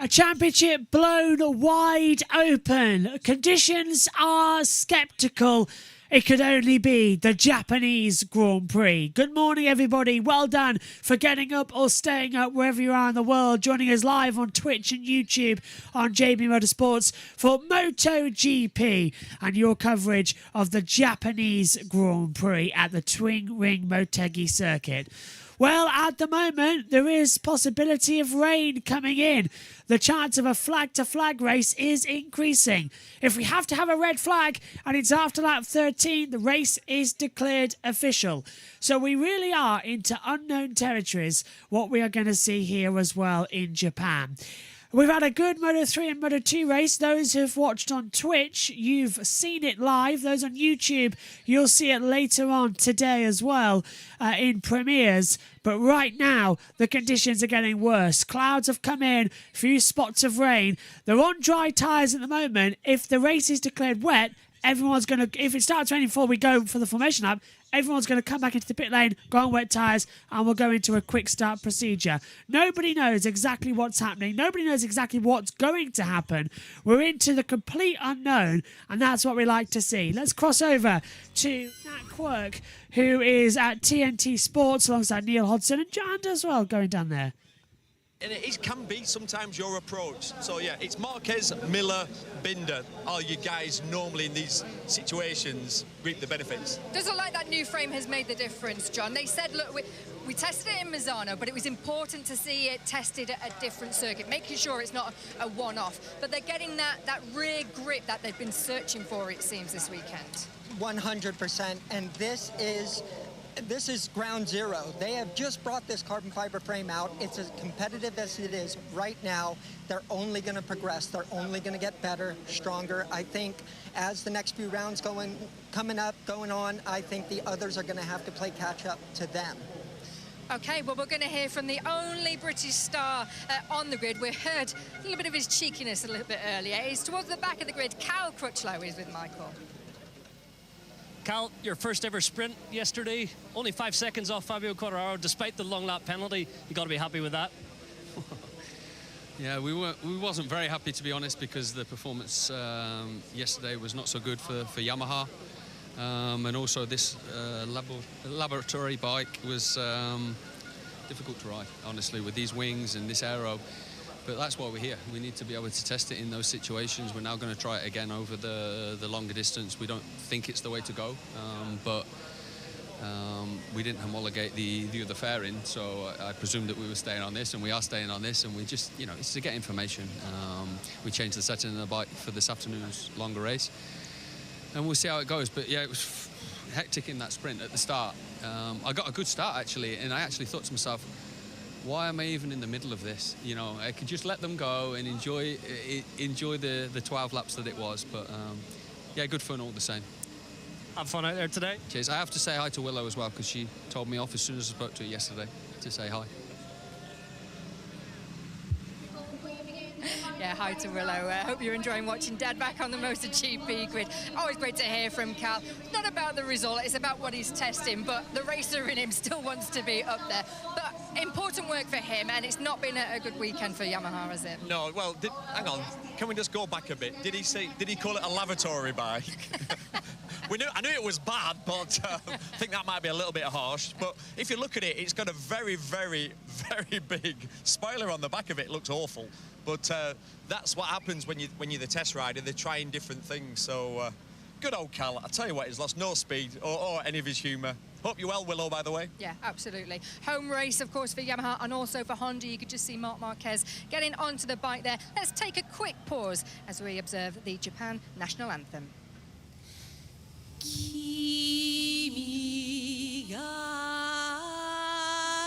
A championship blown wide open. Conditions are sceptical. It could only be the Japanese Grand Prix. Good morning, everybody. Well done for getting up or staying up wherever you are in the world. Joining us live on Twitch and YouTube on JB Motorsports for MotoGP and your coverage of the Japanese Grand Prix at the Twin Ring Motegi circuit. Well, at the moment, there is possibility of rain coming in. The chance of a flag-to-flag race is increasing. If we have to have a red flag and it's after lap 13, the race is declared official. So we really are into unknown territories, what we are going to see here as well in Japan. We've had a good Moto3 and Moto2 race. Those who've watched on Twitch, you've seen it live. Those on YouTube, you'll see it later on today as well in premieres. But right now, the conditions are getting worse. Clouds have come in, few spots of rain. They're on dry tyres at the moment. If the race is declared wet, everyone's going to, if it starts raining before we go for the formation lap, everyone's going to come back into the pit lane, go on wet tyres, and we'll go into a quick start procedure. Nobody knows exactly what's happening. Nobody knows exactly what's going to happen. We're into the complete unknown, and that's what we like to see. Let's cross over to Nat Quirk, who is at TNT Sports alongside Neil Hodgson and John as well going down there. And it can be sometimes your approach. So yeah, it's Marquez, Miller, Binder. All you guys normally in these situations reap the benefits. Does look like that new frame has made the difference, John. They said, look, we tested it in Misano, but it was important to see it tested at a different circuit, making sure it's not a one-off. But they're getting that rear grip that they've been searching for, it seems, this weekend. 100%, and this is ground zero. They have just brought this carbon fiber frame out. It's as competitive as it is right now. They're only going to progress. They're only going to get better, stronger. I think as the next few rounds going on, I think the others are going to have to play catch up to them. Okay, well, we're going to hear from the only British star on the grid. We heard a little bit of his cheekiness a little bit earlier. He's towards the back of the grid. Cal Crutchlow is with Michael. Cal, your first ever sprint yesterday, only 5 seconds off Fabio Quartararo, despite the long lap penalty. You got to be happy with that. Yeah, we wasn't very happy, to be honest, because the performance yesterday was not so good for Yamaha, and also this laboratory bike was difficult to ride, honestly, with these wings and this aero. But that's why we're here. We need to be able to test it in those situations. We're now going to try it again over the longer distance. We don't think it's the way to go, but we didn't homologate the other fairing, so I presumed that we were staying on this, and we are staying on this, and we just, you know, it's to get information. We changed the setting of the bike for this afternoon's longer race, and we'll see how it goes. But yeah, it was hectic in that sprint at the start. I got a good start, actually, and I actually thought to myself, why am I even in the middle of this? You know, I could just let them go and enjoy the 12 laps that it was. But yeah, good fun all the same. Have fun out there today. Cheers. I have to say hi to Willow as well, because she told me off as soon as I spoke to her yesterday to say hi. Yeah, hi to Willow. I hope you're enjoying watching Dad back on the MotoGP grid. Always great to hear from Cal. It's not about the result, it's about what he's testing, but the racer in him still wants to be up there. But important work for him, and it's not been a good weekend for Yamaha, has it? No, well, hang on. Can we just go back a bit? Did he call it a lavatory bike? I knew it was bad, but I think that might be a little bit harsh. But if you look at it, it's got a very, very, very big spoiler on the back of it. It looks awful. But that's what happens when you're the test rider. They're trying different things. So good old Cal. I tell you what, he's lost no speed or any of his humour. Hope you're well, Willow, by the way. Yeah, absolutely. Home race, of course, for Yamaha and also for Honda. You could just see Marc Marquez getting onto the bike there. Let's take a quick pause as we observe the Japan national anthem. 君が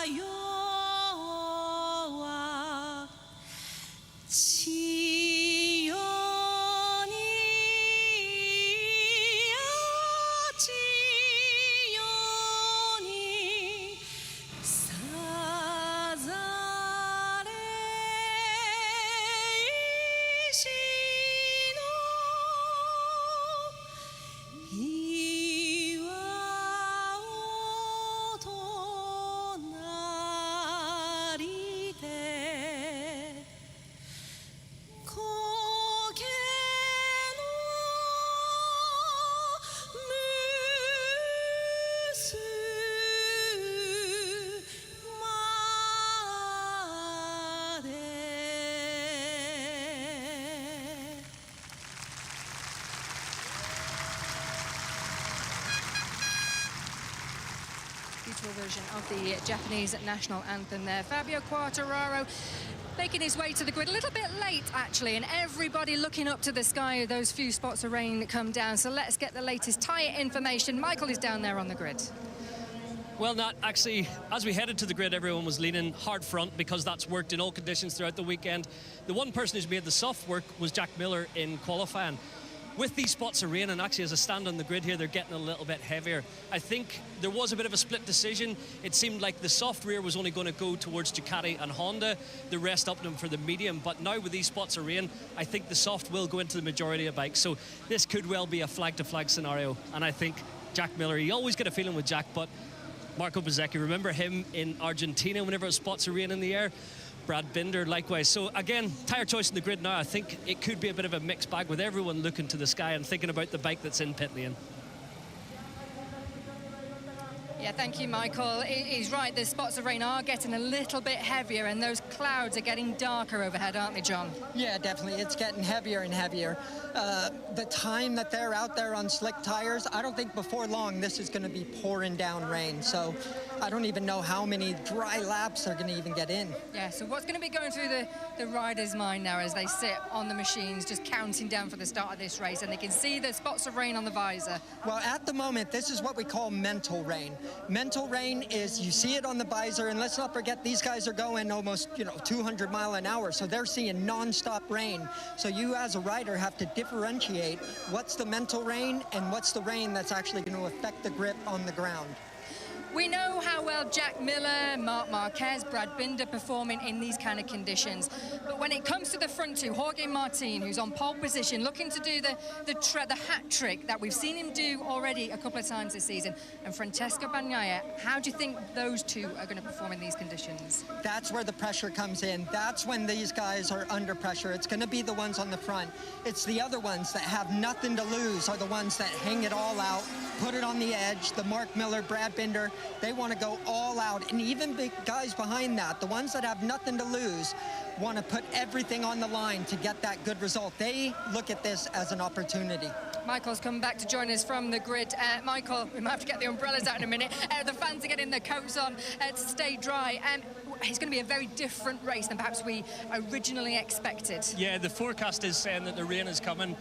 代は千代に千代にさざれ石の岩 virtual version of the Japanese national anthem there. Fabio Quartararo making his way to the grid a little bit late, actually, and everybody looking up to the sky, those few spots of rain that come down. So let's get the latest tyre information. Michael is down there on the grid. Well, Nat, actually, as we headed to the grid, everyone was leaning hard front because that's worked in all conditions throughout the weekend. The one person who's made the soft work was Jack Miller in qualifying. With these spots of rain, and actually as I stand on the grid here, they're getting a little bit heavier. I think there was a bit of a split decision. It seemed like the soft rear was only going to go towards Ducati and Honda, the rest up them for the medium. But now with these spots of rain, I think the soft will go into the majority of bikes. So this could well be a flag-to-flag scenario. And I think Jack Miller, you always get a feeling with Jack, but Marco Bezzecchi, remember him in Argentina whenever it was spots of rain in the air? Brad Binder likewise. So again, tyre choice in the grid now, I think it could be a bit of a mixed bag with everyone looking to the sky and thinking about the bike that's in pit lane. Yeah, thank you, Michael. He's right, the spots of rain are getting a little bit heavier and those clouds are getting darker overhead, aren't they, John? Yeah, definitely. It's getting heavier and heavier. The time that they're out there on slick tires, I don't think before long this is going to be pouring down rain. So I don't even know how many dry laps they're going to even get in. Yeah, so what's going to be going through the rider's mind now as they sit on the machines just counting down for the start of this race and they can see the spots of rain on the visor? Well, at the moment, this is what we call mental rain. Mental rain is you see it on the visor, and let's not forget these guys are going almost 200 mile an hour, so they're seeing non-stop rain. So you as a rider have to differentiate what's the mental rain and what's the rain that's actually going to affect the grip on the ground. We know how well Jack Miller, Marc Marquez, Brad Binder performing in these kind of conditions. But when it comes to the front two, Jorge Martin, who's on pole position, looking to do the hat trick that we've seen him do already a couple of times this season, and Francesco Bagnaia, how do you think those two are going to perform in these conditions? That's where the pressure comes in. That's when these guys are under pressure. It's going to be the ones on the front. It's the other ones that have nothing to lose are the ones that hang it all out, put it on the edge. The Mark Miller, Brad Binder, they want to go all out. And even big guys behind that, the ones that have nothing to lose, want to put everything on the line to get that good result. They look at this as an opportunity. Michael's come back to join us from the grid. Michael, we might have to get the umbrellas out in a minute. The fans are getting their coats on to stay dry. It's going to be a very different race than perhaps we originally expected. Yeah, the forecast is saying that the rain is coming.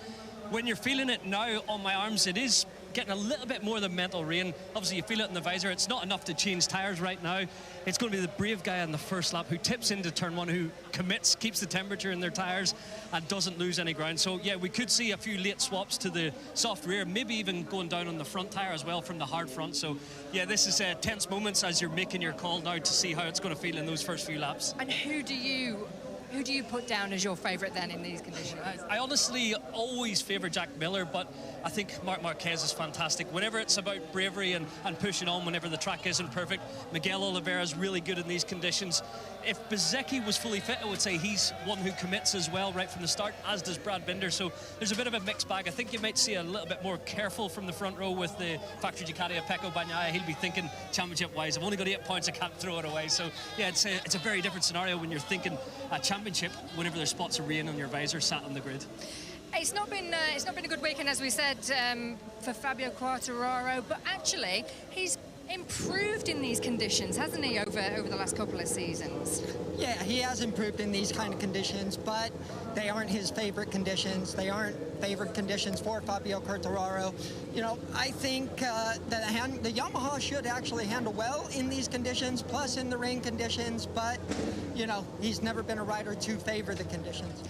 When you're feeling it now on my arms, it is getting a little bit more than mental rain. Obviously, you feel it in the visor. It's not enough to change tyres right now. It's going to be the brave guy on the first lap who tips into turn one, who commits, keeps the temperature in their tyres and doesn't lose any ground. So, yeah, we could see a few late swaps to the soft rear, maybe even going down on the front tyre as well from the hard front. So, yeah, this is tense moments as you're making your call now to see how it's going to feel in those first few laps. And who do you put down as your favourite then in these conditions? I honestly always favour Jack Miller, but I think Marc Marquez is fantastic. Whenever it's about bravery and pushing on whenever the track isn't perfect, Miguel Oliveira is really good in these conditions. If Bezzecchi was fully fit, I would say he's one who commits as well right from the start, as does Brad Binder. So there's a bit of a mixed bag. I think you might see a little bit more careful from the front row with the factory Ducati of Pecco Bagnaia. He'll be thinking championship-wise, I've only got 8 points, I can't throw it away. So yeah, it's a very different scenario when you're thinking a championship whenever there's spots of rain on your visor sat on the grid. It's not been a good weekend, as we said, for Fabio Quartararo, but actually he's improved in these conditions, hasn't he, over the last couple of seasons? Yeah, he has improved in these kind of conditions, but they aren't his favorite conditions. They aren't favorite conditions for Fabio Quartararo. I think the Yamaha should actually handle well in these conditions, plus in the rain conditions, but, he's never been a rider to favor the conditions.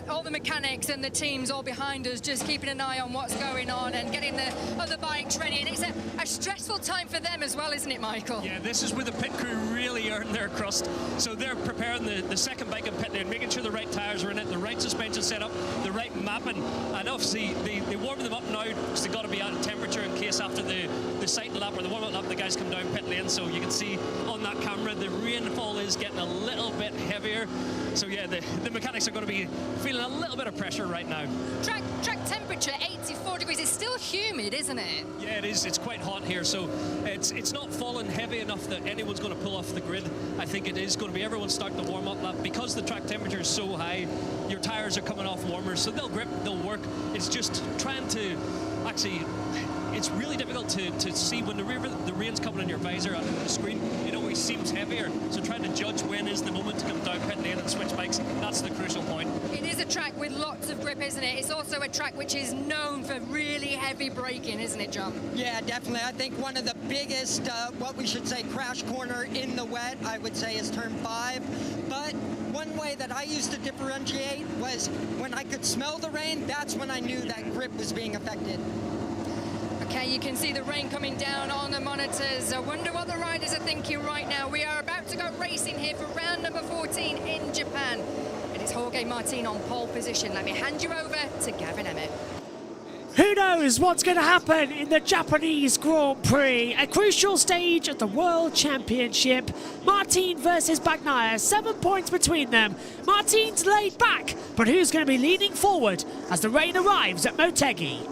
All the mechanics and the teams all behind us just keeping an eye on what's going on and getting the other bikes ready. And it's a stressful time for them as well, isn't it, Michael? Yeah, this is where the pit crew really earn their crust. So they're preparing the second bike in pit lane, making sure the right tyres are in it, the right suspension setup, the right mapping. And obviously, they warm them up now because they've got to be out of temperature in case after the sighting lap or the warm-up lap, the guys come down pit lane. So you can see on that camera, the rainfall is getting a little bit heavier. So yeah, the mechanics are going to be feeling a little bit of pressure right now. Track temperature 84 degrees. It's still humid, isn't it? Yeah, it is. It's quite hot here, so it's not falling heavy enough that anyone's going to pull off the grid. I think it is going to be everyone starting the warm-up lap because the track temperature is so high. Your tyres are coming off warmer, so they'll grip, they'll work. It's just trying to actually it's really difficult to see when the rain's coming in your visor on the screen. It always seems heavier. So trying to judge when is the moment to come down pit lane and switch bikes, that's the crucial point. It is a track with lots of grip, isn't it? It's also a track which is known for really heavy braking, isn't it, John? Yeah, definitely. I think one of the biggest, what we should say, crash corner in the wet, I would say, is turn 5. But one way that I used to differentiate was when I could smell the rain, that's when I knew that grip was being affected. Okay, you can see the rain coming down on the monitors. I wonder what the riders are thinking right now. We are about to go racing here for round number 14 in Japan. It is Jorge Martin on pole position. Let me hand you over to Gavin Emmett. Who knows what's going to happen in the Japanese Grand Prix? A crucial stage of the World Championship. Martin versus Bagnaia, 7 points between them. Martin's laid back, but who's going to be leaning forward as the rain arrives at Motegi?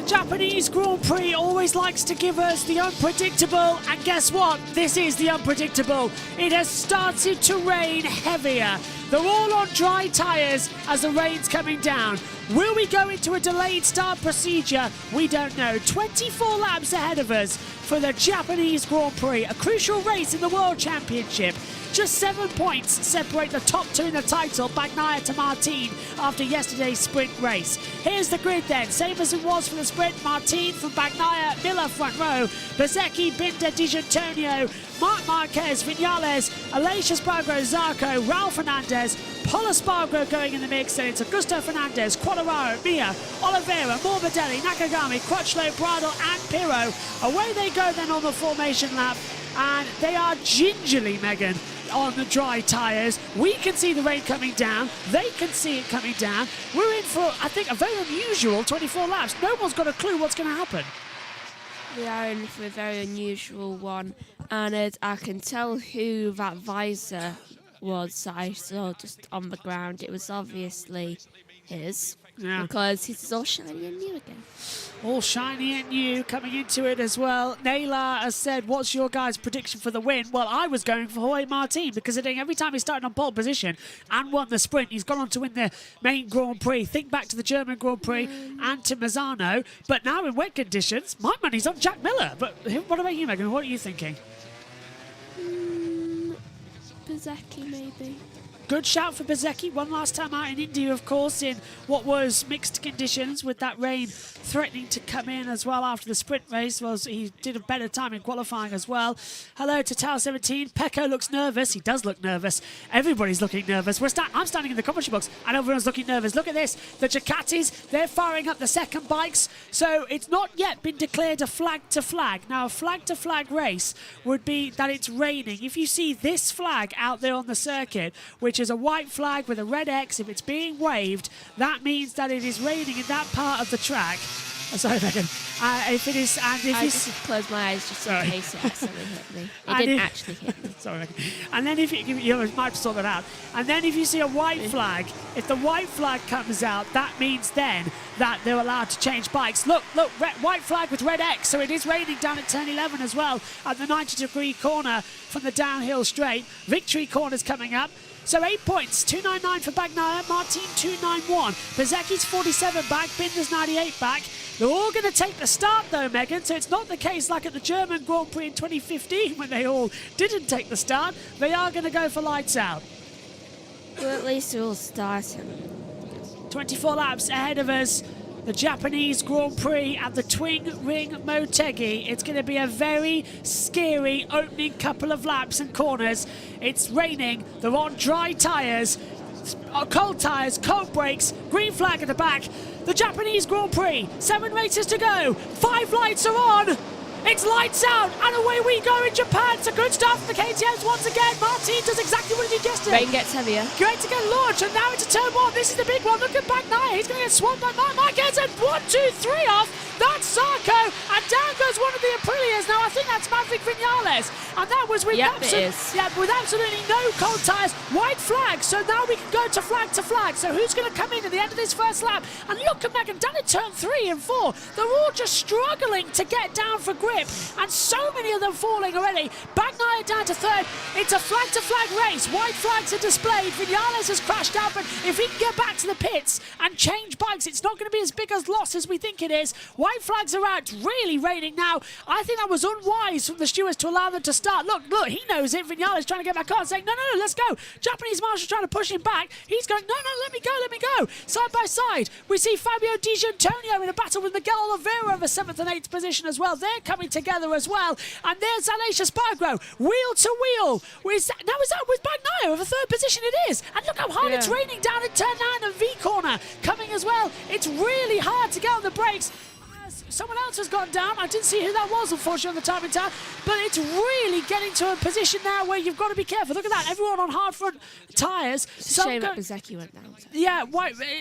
Japanese Grand Prix always likes to give us the unpredictable, and guess what? This is the unpredictable. It has started to rain heavier. They're all on dry tyres as the rain's coming down. Will we go into a delayed start procedure? We don't know. 24 laps ahead of us for the Japanese Grand Prix, a crucial race in the World Championship. Just 7 points separate the top two in the title, Bagnaia to Martin, after yesterday's sprint race. Here's the grid then, same as it was for the sprint. Martin from Bagnaia, Miller front row, Bezzecchi, Binder, Di Giannantonio, Marc Marquez, Vinales, Aleix Espargaro, Zarco, Raul Fernandez, Pol Espargaro going in the mix, and it's Augusto Fernandez, Quadraro, Mia, Oliveira, Morbidelli, Nakagami, Crutchlow, Bradle and Pirro. Away they go then on the formation lap, and they are gingerly, Megan, on the dry tyres. We can see the rain coming down. They can see it coming down. We're in for, I think, a very unusual 24 laps. No one's got a clue what's going to happen. We are in for a very unusual one, and I can tell who that visor was that I saw just on the ground. It was obviously his, because he's all shiny and new again. All shiny and new coming into it as well. Naylor has said, what's your guys' prediction for the win? Well, I was going for Jorge Martin, because I think every time he's started on pole position and won the sprint, he's gone on to win the main Grand Prix. Think back to the German Grand Prix and to Mazzano. But now in wet conditions, my money's on Jack Miller. But what about you, Megan? What are you thinking? Bezzecchi, maybe. Good shout for Bezzecchi. One last time out in India, of course, in what was mixed conditions with that rain threatening to come in as well after the sprint race. Well, he did a better time in qualifying as well. Hello to Tau17. Pecco looks nervous. He does look nervous. Everybody's looking nervous. I'm standing in the commentary box and everyone's looking nervous. Look at this. The Ducatis, they're firing up the second bikes. So it's not yet been declared a flag to flag. Now, a flag to flag race would be that it's raining. If you see this flag out there on the circuit, which is a white flag with a red X, if it's being waved, that means that it is raining in that part of the track. Sorry, Megan. If it is, and if I it's, just closed my eyes just in case it accidentally hit me. It And didn't if- actually hit me. Sorry, Megan. And then if you might sort that out. And then if you see a white flag, if the white flag comes out, that means then that they're allowed to change bikes. Look, white flag with red X. So it is raining down at turn 11 as well at the 90-degree corner from the downhill straight. Victory corner's coming up. So 8 points, 299 for Bagnaia, Martin 291. Bezzecchi's 47 back, Binder's 98 back. They're all going to take the start though, Megan, so it's not the case like at the German Grand Prix in 2015 when they all didn't take the start. They are going to go for lights out. Well, at least we're all starting. 24 laps ahead of us. The Japanese Grand Prix at the Twin Ring Motegi. It's going to be a very scary opening couple of laps and corners. It's raining. They're on dry tyres. Cold tyres, cold brakes, green flag at the back. The Japanese Grand Prix. 7 races to go. 5 lights are on. It's lights out, and away we go in Japan. It's a good start for the KTMs once again. Martin does exactly what he did yesterday. Rain gets heavier. Great to get launched, and now into turn 1. This is the big one. Look at Bagnaia. He's going to get swamped by Marquez, and 1, 2, 3 off. That's Zarco, and down goes one of the Aprilias. Now I think that's Maverick Vinales, and that was with with absolutely no cold tyres. White flag, so now we can go to flag to flag. So who's going to come in at the end of this first lap? And look at Megan down in turn 3 and 4. They're all just struggling to get down for grip, and so many of them falling already. Bagnaia down to 3rd. It's a flag to flag race. White flags are displayed. Vinales has crashed out, but if he can get back to the pits and change bikes, it's not going to be as big a loss as we think it is. White flags are out. It's really raining now. I think that was unwise from the stewards to allow them to start. Look, he knows it. Vinales trying to get back on, saying, no, let's go. Japanese marshal trying to push him back. He's going, no, let me go. Side by side, we see Fabio Di Gianantonio in a battle with Miguel Oliveira over 7th and 8th position as well. They're coming together as well. And there's Aleix Espargaro, wheel to wheel. Is that with Bagnaia over 3rd position? It is. And look how hard it's raining down in turn 9 and V corner coming as well. It's really hard to get on the brakes. Someone else has gone down. I didn't see who that was, unfortunately, on the timing time. But it's really getting to a position now where you've got to be careful. Look at that. Everyone on hard front tyres. It's a shame that Bezzecchi went down. Yeah,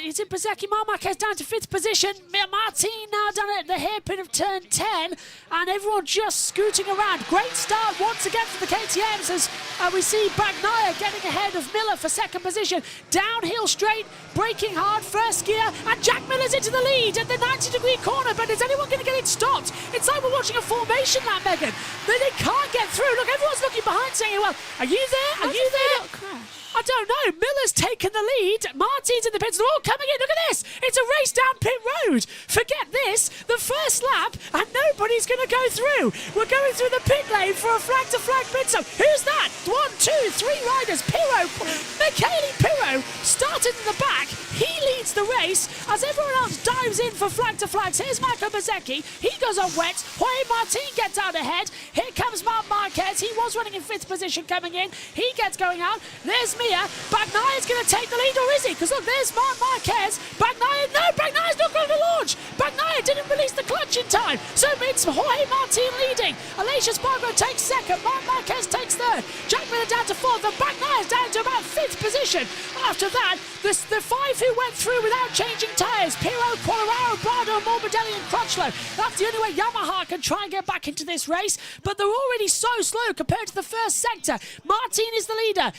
is it Bezzecchi? Marquez down to 5th position. Martin now down at the hairpin of turn 10. And everyone just scooting around. Great start once again for the KTMs as we see Bagnaia getting ahead of Miller for 2nd position. Downhill straight, braking hard, 1st gear. And Jack Miller's into the lead at the 90-degree corner. But is anyone going to get it stopped? It's like we're watching a formation lap, Megan. They can't get through. Look, everyone's looking behind saying, well, are you there? Are you there? Crash? I don't know. Miller's taken the lead. Martin's in the pits. They're all coming in. Look at this. It's a race down pit road. Forget this. The first lap, and nobody's going to go through. We're going through the pit lane for a flag-to-flag pit stop. Who's that? 1, 2, 3 riders. Michele Pirro started in the back. He leads the race as everyone else dives in for flag-to-flags. Here's Marco Bezzecchi. He goes on wet. Jorge Martin gets out ahead. Here comes Marc Marquez. He was running in 5th position coming in. He gets going out. There's Mia. Bagnaia's going to take the lead, or is he? Because look, there's Marc Marquez. Bagnaia's not going to launch. Bagnaia didn't release the clutch in time. So it's Jorge Martin leading. Aleix Espargaro takes 2nd. Marc Marquez takes 3rd. Jack Miller down to 4th. And Bagnaia's down to about 5th position. After that, the 5 who went through without changing tyres. Pirro, Quartararo, Brado, Morbidelli and Crutchlow. That's the only way Yamaha can try and get back into this race. But they're already so slow compared to the first sector. Martin is the leader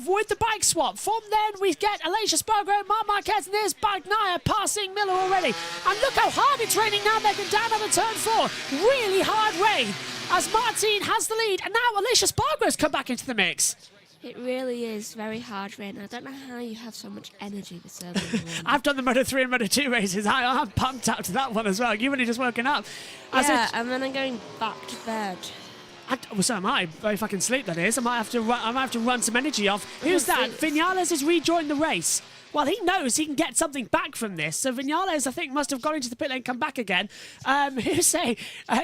with the bike swap. From then we get Aleix Espargaro, Marc Marquez, and there's Bagnaia passing Miller already. And look how hard it's raining now. They're down on the turn 4. Really hard rain as Martin has the lead. And now Aleix Espargaro's come back into the mix. It really is very hard rain. I don't know how you have so much energy this early in the morning. I've done the Moto3 and Moto2 races. I'm pumped out to that one as well. You've only just woken up. And then I'm going back to bed. Well, so am I. If I can sleep, that is. I might have to run some energy off. Who's that? Vinales has rejoined the race. Well, he knows he can get something back from this. So Vinales, I think, must have gone into the pit lane, come back again. Who's saying?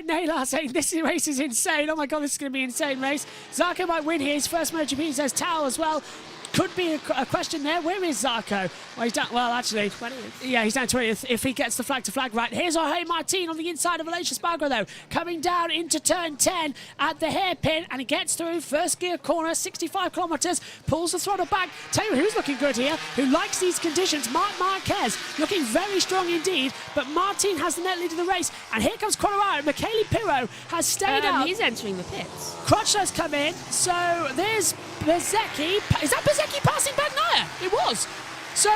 Naylor saying, this race is insane. Oh, my God, this is going to be an insane race. Zarco might win here. His first MotoGP, says Tao as well. Could be a question there. Where is Zarco? Well, he's down. Well, actually, 20th. Yeah, he's down 20th if he gets the flag to flag right. Here's Jorge Martin on the inside of Aleix Espargaro, though, coming down into turn 10 at the hairpin, and he gets through 1st gear corner, 65 kilometres, pulls the throttle back. Tell you who's looking good here, who likes these conditions. Marc Marquez looking very strong indeed, but Martin has the net lead of the race, and here comes Quartararo. Michele Pirro has stayed out. He's entering the pits. Crutchlow's come in, so there's Bezzecchi. Is that Bezzecchi passing Bagnaia? It was. So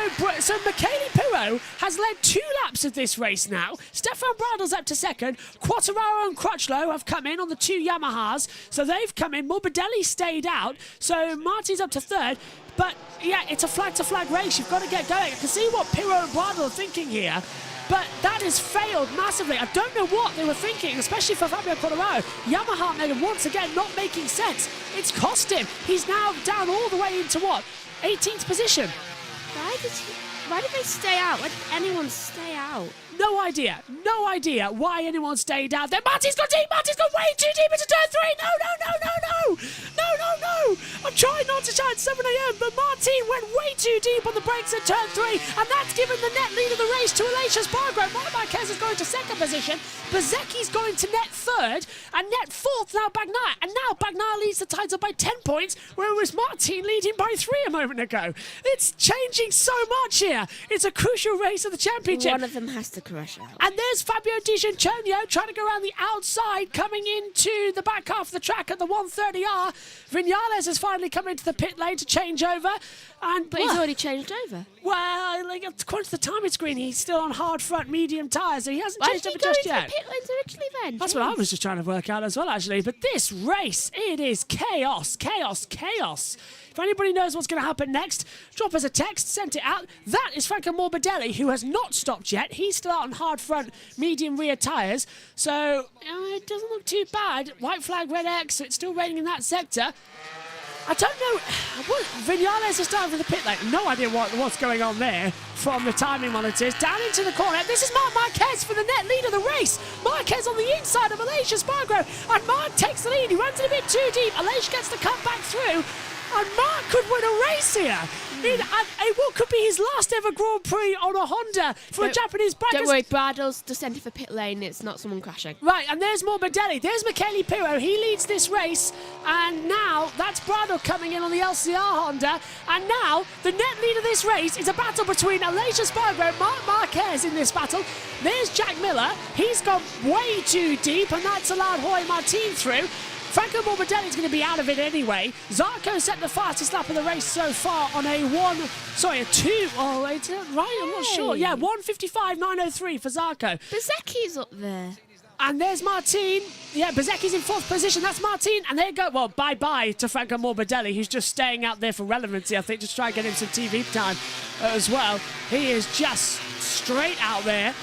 Michele Pirro has led 2 laps of this race now. Stefan Bradl's up to 2nd. Quartararo and Crutchlow have come in on the 2 Yamahas. So they've come in. Morbidelli stayed out. So Martin's up to 3rd. But, yeah, it's a flag-to-flag race. You've got to get going. I can see what Pirro and Bradl are thinking here. But that has failed massively. I don't know what they were thinking, especially for Fabio Quartararo. Yamaha, Megan, once again, not making sense. It's cost him. He's now down all the way into what? 18th position. Why did they stay out? Why did anyone stay out? No idea why anyone stayed out there. Martin's gone deep. Martin's gone way too deep into turn 3. No. I'm trying not to shout 7 a.m., but Martin went way too deep on the brakes at turn 3, and that's given the net lead of the race to Aleix Espargaro. Marc Marquez is going to second position. Bezzecchi's going to net third, and net fourth now Bagnaia. And now Bagnaia leads the title by 10 points, whereas Martin leading by 3 a moment ago. It's changing so much here. It's a crucial race of the championship. One of them has to crash out. And there's Fabio Di Giannantonio trying to go around the outside, coming into the back half of the track at the 130R. Vinales has finally come into the pit lane to change over. But he's already changed over. Well, according to the timing screen, he's still on hard front medium tyres, so he hasn't Why changed did he over go just into yet. the pit lanes originally then? That's what I was just trying to work out as well, actually. But this race, it is chaos. If anybody knows what's going to happen next, drop us a text, send it out. That is Franco Morbidelli, who has not stopped yet. He's still out on hard front, medium rear tyres. So it doesn't look too bad. White flag, red X, so it's still raining in that sector. I don't know. Vinales is starting for the pit lane. No idea what's going on there from the timing monitors. Down into the corner. This is Marc Marquez for the net lead of the race. Marquez on the inside of Aleix Espargaro. And Marc takes the lead. He runs it a bit too deep. Aleix gets to come back through. And Marc could win a race here. In what could be his last ever Grand Prix on a Honda for a Japanese bike. Don't worry, Bradle's just entered for pit lane. It's not someone crashing. Right, and there's Morbidelli. There's Michele Pirro. He leads this race. And now that's Bradle coming in on the LCR Honda. And now the net lead of this race is a battle between Aleix Espargaro and Marc Marquez in this battle. There's Jack Miller. He's gone way too deep, and that's allowed Jorge Martin through. Franco Morbidelli's going to be out of it anyway. Zarco set the fastest lap of the race so far on a 2. Oh, is it right? I'm not sure. Yeah, 1:55.903 for Zarco. Bezzecchi's up there. And there's Martin. Yeah, Bezzecchi's in 4th position. That's Martin. And there you go. Well, bye-bye to Franco Morbidelli, who's just staying out there for relevancy, I think, just try and get him some TV time as well. He is just straight out there.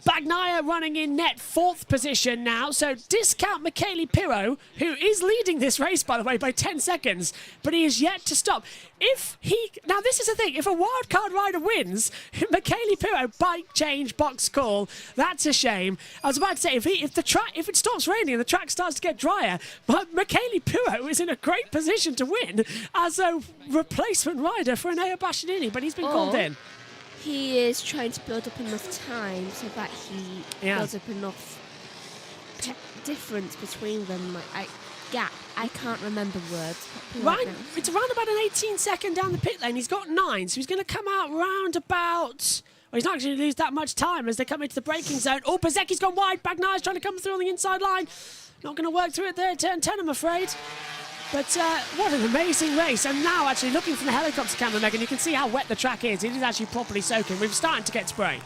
Bagnaia running in net 4th position now, so discount Michele Pirro, who is leading this race, by the way, by 10 seconds, but he is yet to stop. Now this is the thing, if a wildcard rider wins, Michele Pirro, bike change, box call, that's a shame. I was about to say, if it stops raining and the track starts to get drier, but Michele Pirro is in a great position to win as a replacement rider for Enea Bastianini, but he's been called in. He is trying to build up enough time so that he builds up enough difference between them. Gap. I can't remember words. Right, it's around about an 18-second down the pit lane. He's got 9, so he's going to come out round about... Well, he's not going to lose that much time as they come into the braking zone. Oh, Bezzecchi's gone wide. Bagnaia's trying to come through on the inside line. Not going to work through it there at turn 10, I'm afraid. But what an amazing race. And now, actually, looking from the helicopter camera, Megan, you can see how wet the track is. It is actually properly soaking. We're starting to get spray.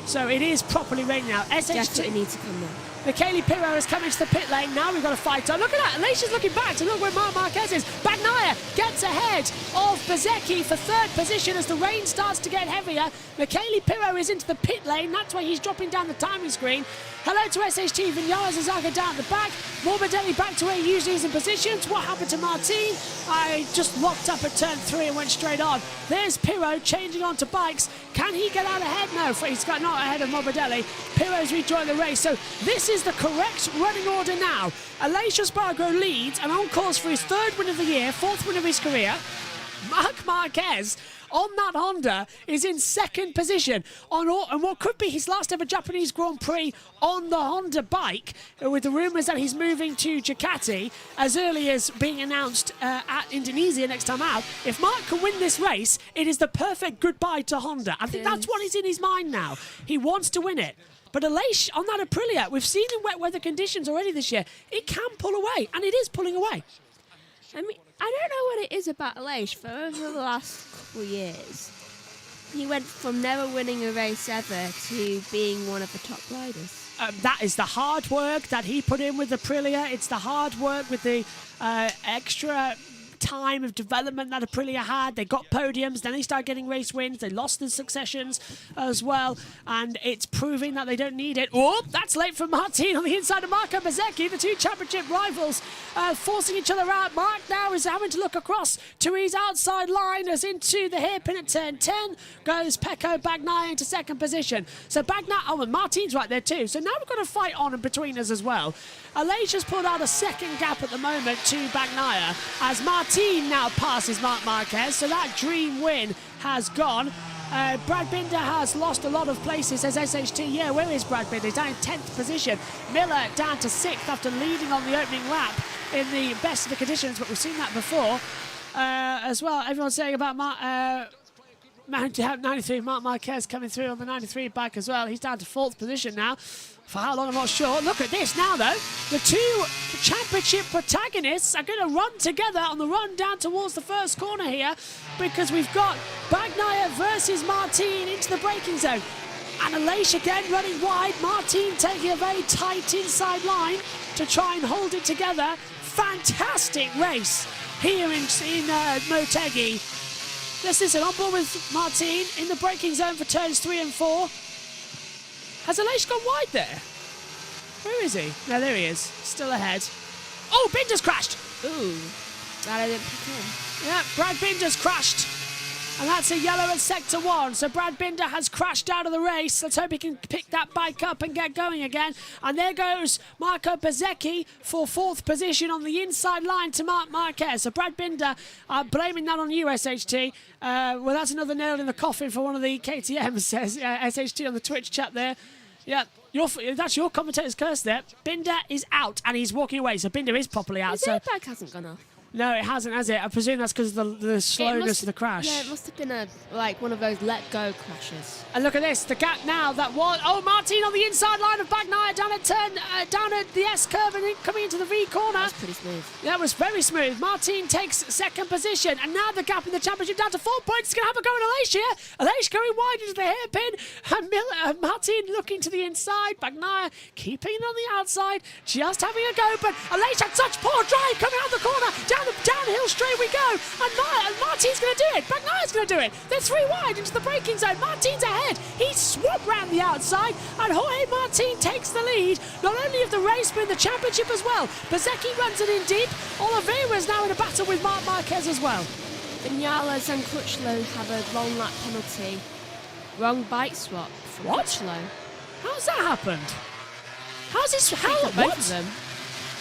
So it is properly raining now. Definitely need to come there. Michele Pirro has come into the pit lane. Now we've got a fight on. Look at that. Aleix is looking back to look where Marc Marquez is. Bagnaia gets ahead of Bezzecchi for 3rd position as the rain starts to get heavier. Michele Pirro is into the pit lane. That's why he's dropping down the timing screen. Hello to SHT. Vinales and Zarco down at the back. Morbidelli back to where he usually is in positions. What happened to Martin? I just locked up at turn 3 and went straight on. There's Pirro changing onto bikes. Can he get out ahead? No, he's got not ahead of Morbidelli. Pirro's rejoined the race. So this is the correct running order now. Aleix Espargaro leads and on course for his 3rd win of the year, 4th win of his career. Marc Marquez on that Honda is in 2nd position on what could be his last ever Japanese Grand Prix on the Honda bike, with the rumours that he's moving to Ducati as early as being announced at Indonesia next time out. If Marc can win this race, it is the perfect goodbye to Honda. I think that's what is in his mind now. He wants to win it. But Aleix on that Aprilia, we've seen in wet weather conditions already this year, it can pull away, and it is pulling away. I mean, I don't know what it is about Aleix. For over the last couple of years, he went from never winning a race ever to being one of the top riders. That is the hard work that he put in with Aprilia. It's the hard work with the extra time of development that Aprilia had. They got podiums, then they started getting race wins. They lost the successions as well, and it's proving that they don't need it. Oh, that's late from Martin on the inside of Marco Bezzecchi. The two championship rivals forcing each other out. Mark now is having to look across to his outside line as into the hairpin at turn 10 goes Pecco Bagnaia into second position. So Bagnaia, and Martin's right there too. So now we've got a fight on between us as well. Alesia's pulled out a second gap at the moment to Bagnaia as Martin now passes Marc Marquez. So that dream win has gone. Brad Binder has lost a lot of places, says SHT. Yeah, where is Brad Binder? He's down in 10th position. Miller down to 6th after leading on the opening lap in the best of the conditions, but we've seen that before as well. Everyone's saying about 93, Marc Marquez coming through on the 93 bike as well. He's down to 4th position now. For how long, I'm not sure. Look at this now, though. The two championship protagonists are going to run together on the run down towards the first corner here because we've got Bagnaia versus Martin into the braking zone. And Aleix again running wide. Martin taking a very tight inside line to try and hold it together. Fantastic race here in Motegi. Let's listen, on board with Martin in the braking zone for turns 3 and 4. Has Aleix gone wide there? Where is he? No, there he is. Still ahead. Oh, Binder's crashed! Ooh, that I didn't pick him. Yeah, Brad Binder's crashed. And that's a yellow at sector 1. So Brad Binder has crashed out of the race. Let's hope he can pick that bike up and get going again. And there goes Marco Bezzecchi for 4th position on the inside line to Marc Marquez. So Brad Binder blaming that on you, SHT. Well, that's another nail in the coffin for one of the KTMs, says SHT on the Twitch chat there. Yeah, that's your commentator's curse there. Binder is out and he's walking away. So Binder is properly out. His airbag hasn't gone off. No, it hasn't, has it? I presume that's because of the slowness of the crash. Yeah, it must have been one of those let-go crashes. And look at this, the gap now that was... Oh, Martin on the inside line of Bagnaia down at the S-curve and coming into the V corner. That's pretty smooth. That was very smooth. Martin takes second position, and now the gap in the championship down to 4 points. It's going to have a go at Aleix here. Aleix going wide into the hairpin, and Martin looking to the inside. Bagnaia keeping it on the outside, just having a go, but Aleix had such poor drive coming out of the corner. Downhill straight we go, and Martin's going to do it. Bagnaia's going to do it. They're 3 wide into the braking zone. Martin's ahead. He swapped round the outside, and Jorge Martin takes the lead, not only of the race, but in the championship as well. Bezzecchi runs it in deep. Oliveira's now in a battle with Marc Marquez as well. Vinales and Crutchlow have a long lap penalty. Wrong bike swap from Crutchlow. How's that happened? How's this? How? Both What? of them.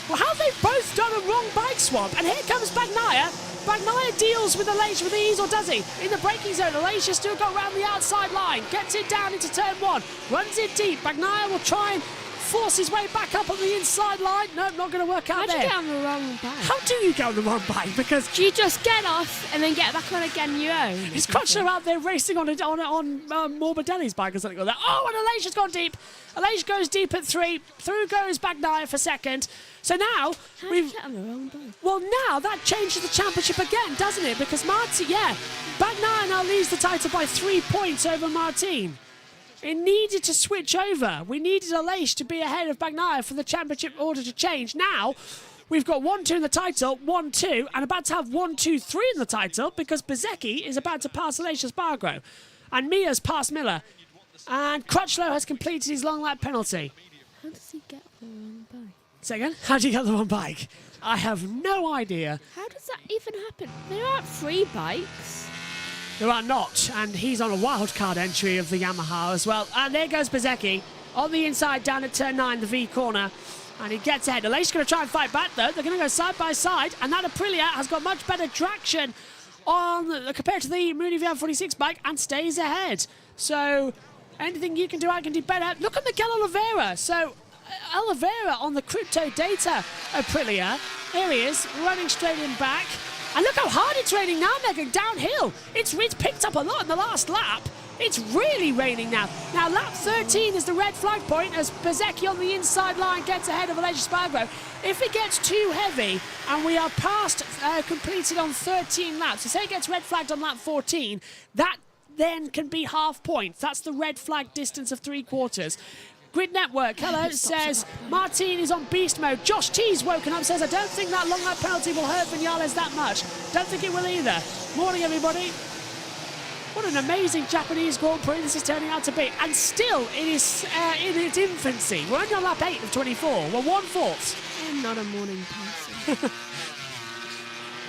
Well, how have they both done a wrong bike swap? And here comes Bagnaia. Bagnaia deals with Aleix with ease, or does he? In the braking zone, Aleix has still got round the outside line. Gets it down into turn 1. Runs it deep. Bagnaia will try and force his way back up on the inside line. Nope, not going to work out How'd there. you get on the wrong bike? How do you get on the wrong bike? Because Do you just get off and then get back on again your own? is Crutchlow out there racing on Morbidelli's bike or something like that? Oh, and Aleix has gone deep. Aleix goes deep at 3. Through goes Bagnaia for second. So now How did you get on the wrong bike? Well, now that changes the championship again, doesn't it? Because Bagnaia now leads the title by 3 points over Martin. It needed to switch over. We needed Aleix to be ahead of Bagnaia for the championship order to change. Now, we've got 1-2 in the title, 1-2, and about to have 1-2-3 in the title because Bezzecchi is about to pass Aleix Espargaro. And Mia's passed Miller. And Crutchlow has completed his long lap penalty. How does he get on the wrong bike? Say again? How do you get the wrong bike? I have no idea. How does that even happen? There aren't 3 bikes. There are not, and he's on a wildcard entry of the Yamaha as well. And there goes Bezzecchi on the inside down at turn 9, the V corner. And he gets ahead. Aleix going to try and fight back though. They're going to go side by side, and that Aprilia has got much better traction compared to the Mooney VR46 bike and stays ahead. So anything you can do, I can do better. Look at Miguel Oliveira. So Oliveira on the crypto data Aprilia. There he is, running straight in back. And look how hard it's raining now, Megan, downhill. It's picked up a lot in the last lap. It's really raining now. Now, lap 13 is the red flag point as Bezzecchi on the inside line gets ahead of Aleix Espargaro. If it gets too heavy and we are past completed on 13 laps, so say it gets red flagged on lap 14, that then can be half points. That's the red flag distance of 3/4. Grid Network, hello, says Martin is on beast mode. Josh T's woken up, says I don't think that long lap penalty will hurt Vinales that much. Don't think it will either. Morning, everybody. What an amazing Japanese Grand Prix this is turning out to be. And still, it is in its infancy. We're only on lap 8 of 24. We're 1/4. I'm not a morning person.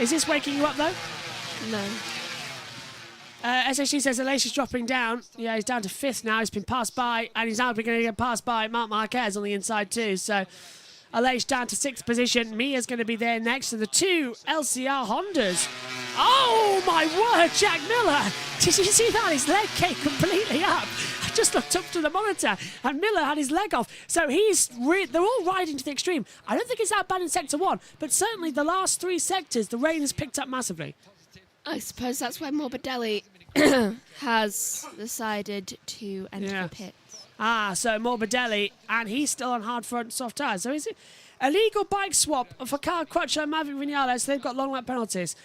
Is this waking you up, though? No. SHG says Alesia's dropping down. Yeah, he's down to 5th now. He's been passed by, and he's now going to get passed by Marc Marquez on the inside too. So Aleix down to 6th position. Mia's going to be there next to the 2 LCR Hondas. Oh, my word, Jack Miller. Did you see that? His leg came completely up. I just looked up to the monitor, and Miller had his leg off. So they're all riding to the extreme. I don't think it's that bad in Sector 1, but certainly the last 3 sectors, the rain has picked up massively. I suppose that's why Morbidelli has decided to enter the pits. So Morbidelli, and he's still on hard front soft tyres. So is it illegal bike swap for Kyle Crutchlow and Maverick Vinales? They've got long lap penalties.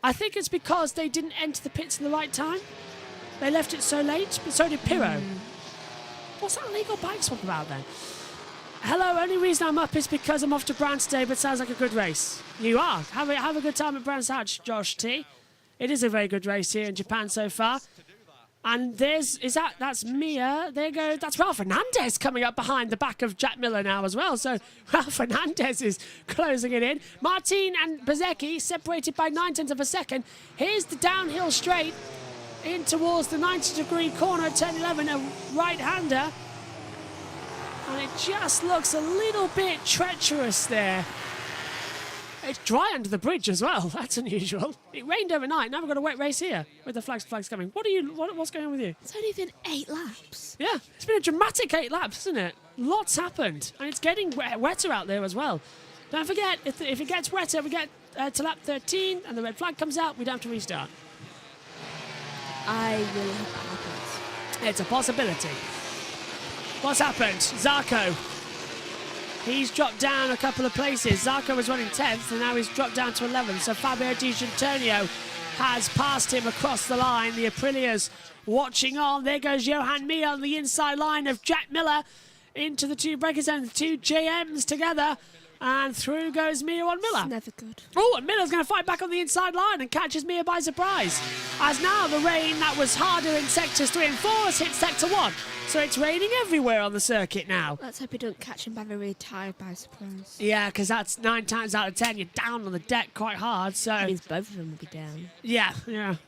I think it's because they didn't enter the pits in the right time. They left it so late, but so did Pirro. What's that illegal bike swap about then? Hello, only reason I'm up is because I'm off to Brands today, but sounds like a good race. You are. Have a good time at Brands Hatch, Josh T. It is a very good race here in Japan so far. And that's Mia. There you go. That's Ralph Fernandez coming up behind the back of Jack Miller now as well. So Ralph Fernandez is closing it in. Martin and Bezecchi separated by 9/10 of a second. Here's the downhill straight in towards the 90-degree corner at turn 11, a right-hander. And it just looks a little bit treacherous there. It's dry under the bridge as well. That's unusual. It rained overnight. Now we've got a wet race here with the flags coming. What's going on with you? It's only been 8 laps. Yeah, it's been a dramatic 8 laps, isn't it? Lots happened. And it's getting wetter out there as well. Don't forget, if it gets wetter, we get to lap 13 and the red flag comes out, we don't have to restart. I will hope that happens. It's a possibility. What's happened? Zarco. He's dropped down a couple of places. Zarco was running 10th and now he's dropped down to 11th. So Fabio Di Gianantonio has passed him across the line. The Aprilia's watching on. There goes Johan Mir on the inside line of Jack Miller into the 2 breakers and the 2 JMs together. And through goes Mir on Miller. It's never good. Oh, and Miller's going to fight back on the inside line and catches Mir by surprise. As now the rain that was harder in sectors 3 and 4 has hit sector 1. So it's raining everywhere on the circuit now. Let's hope we don't catch him very tired by surprise. Yeah, because that's 9 times out of 10 you're down on the deck quite hard. So That means both of them will be down. yeah.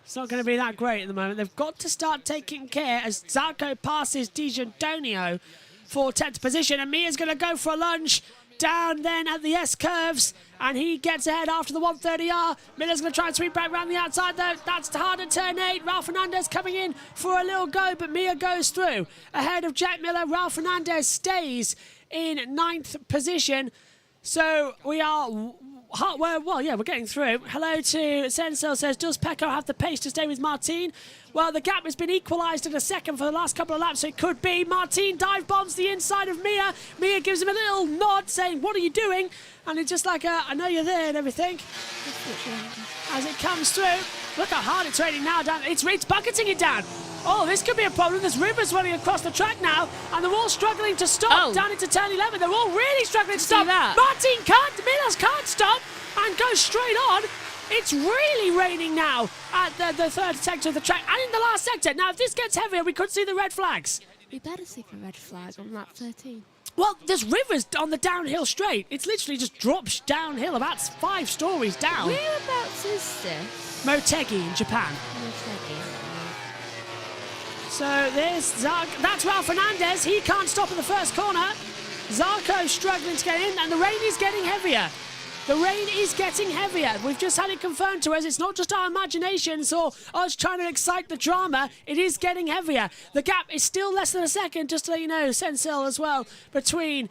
It's not going to be that great at the moment. They've got to start taking care as Zarco passes Di Gianantonio for 10th position. And Mia's going to go for a lunge down then at the S-curves, and he gets ahead after the 130R. Miller's going to try and sweep back around the outside though. That's hard at turn 8. Ralph Fernandez coming in for a little go, but Mia goes through. Ahead of Jack Miller, Ralph Fernandez stays in 9th position. So we are... we're getting through. Hello to Sensel says, does Pecco have the pace to stay with Martin? Well, the gap has been equalised in a second for the last couple of laps, so it could be. Martin dive bombs the inside of Mia. Mia gives him a little nod saying, what are you doing? And it's just like, I know you're there and everything. As it comes through, look how hard it's raining now. It's bucketing it down. Oh, this could be a problem. There's rivers running across the track now, and they're all struggling to stop down into turn 11. They're all really struggling to stop. Martin can't, Miller's can't stop and goes straight on. It's really raining now at the 3rd sector of the track and in the last sector. Now, if this gets heavier, we could see the red flags. We better see the red flag on lap 13. Well, there's rivers on the downhill straight. It's literally just drops downhill about 5 stories down. Whereabouts is this? Motegi in Japan. Motegi. So there's that's Ralph Fernandez. He can't stop in the first corner. Zarco struggling to get in, and the rain is getting heavier. The rain is getting heavier. We've just had it confirmed to us. It's not just our imaginations or us trying to excite the drama. It is getting heavier. The gap is still less than a second, just to let you know, Sensel as well, between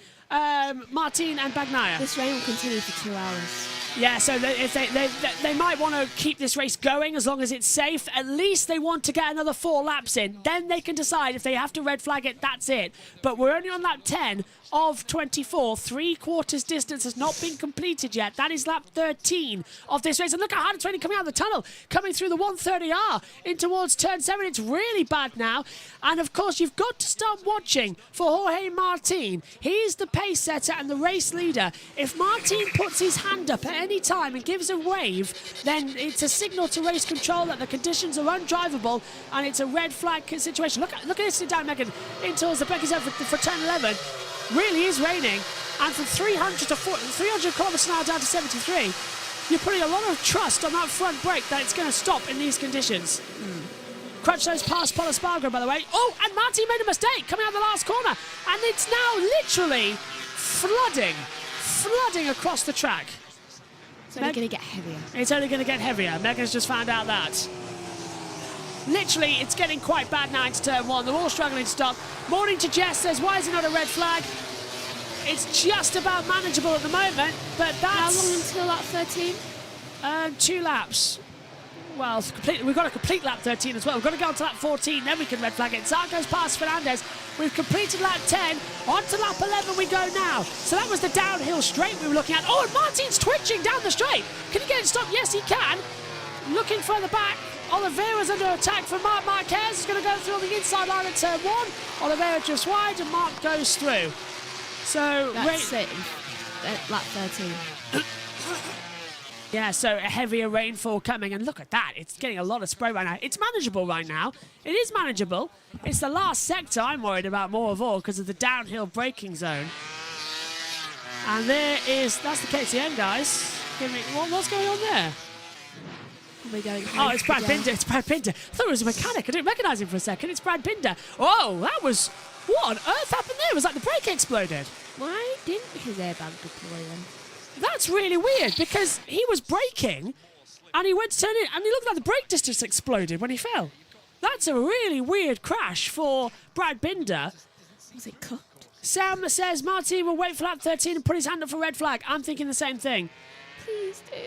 Martin and Bagnaia. This rain will continue for 2 hours. Yeah, so they might want to keep this race going as long as it's safe. At least they want to get another 4 laps in. Then they can decide if they have to red flag it, that's it. But we're only on lap 10 of 24. 3/4 distance has not been completed yet. That is lap 13 of this race. And look how hard it's raining coming out of the tunnel, coming through the 130R in towards turn 7. It's really bad now. And of course, you've got to start watching for Jorge Martin. He's the pace setter and the race leader. If Martin puts his hand up at any time and gives a wave, then it's a signal to race control that the conditions are undrivable and it's a red flag situation. Look at this down, Megan, in towards the Becky's over for turn 11. Really is raining, and from 300 kilometers an hour down to 73, you're putting a lot of trust on that front brake that it's going to stop in these conditions. Crutchlow past Paul Espargaro, by the way. Oh, and Martin made a mistake coming out the last corner, and it's now literally flooding across the track. It's only going to get heavier. It's only going to get heavier. Megan's just found out that. Literally, it's getting quite bad now into turn 1. They're all struggling to stop. Morning to Jess says, why is it not a red flag? It's just about manageable at the moment, but that's... How long until lap 13? 2 laps. Well, we've got to complete lap 13 as well. We've got to go on to lap 14, then we can red flag it. Zarco's past Fernandez. We've completed lap 10. On to lap 11 we go now. So that was the downhill straight we were looking at. Oh, and Martin's twitching down the straight. Can he get it stopped? Yes, he can. Looking further back. Oliveira's under attack from Marc Marquez. He's going to go through on the inside line at turn 1. Oliveira just wide and Marc goes through. So that's it. Lap 13. Yeah, so a heavier rainfall coming, and look at that. It's getting a lot of spray right now. It's manageable right now. It is manageable. It's the last sector I'm worried about more of all because of the downhill braking zone. And that's the KTM, guys. What's going on there? Oh, it's Brad Binder. It's Brad Binder. I thought it was a mechanic. I didn't recognise him for a second. It's Brad Binder. Oh, that was... What on earth happened there? It was like the brake exploded. Why didn't his airbag deploy then? That's really weird because he was braking and he went to turn it and he looked like the brake distance exploded when he fell. That's a really weird crash for Brad Binder. Was it cooked? Sam says Martin will wait for lap 13 and put his hand up for red flag. I'm thinking the same thing. Please do.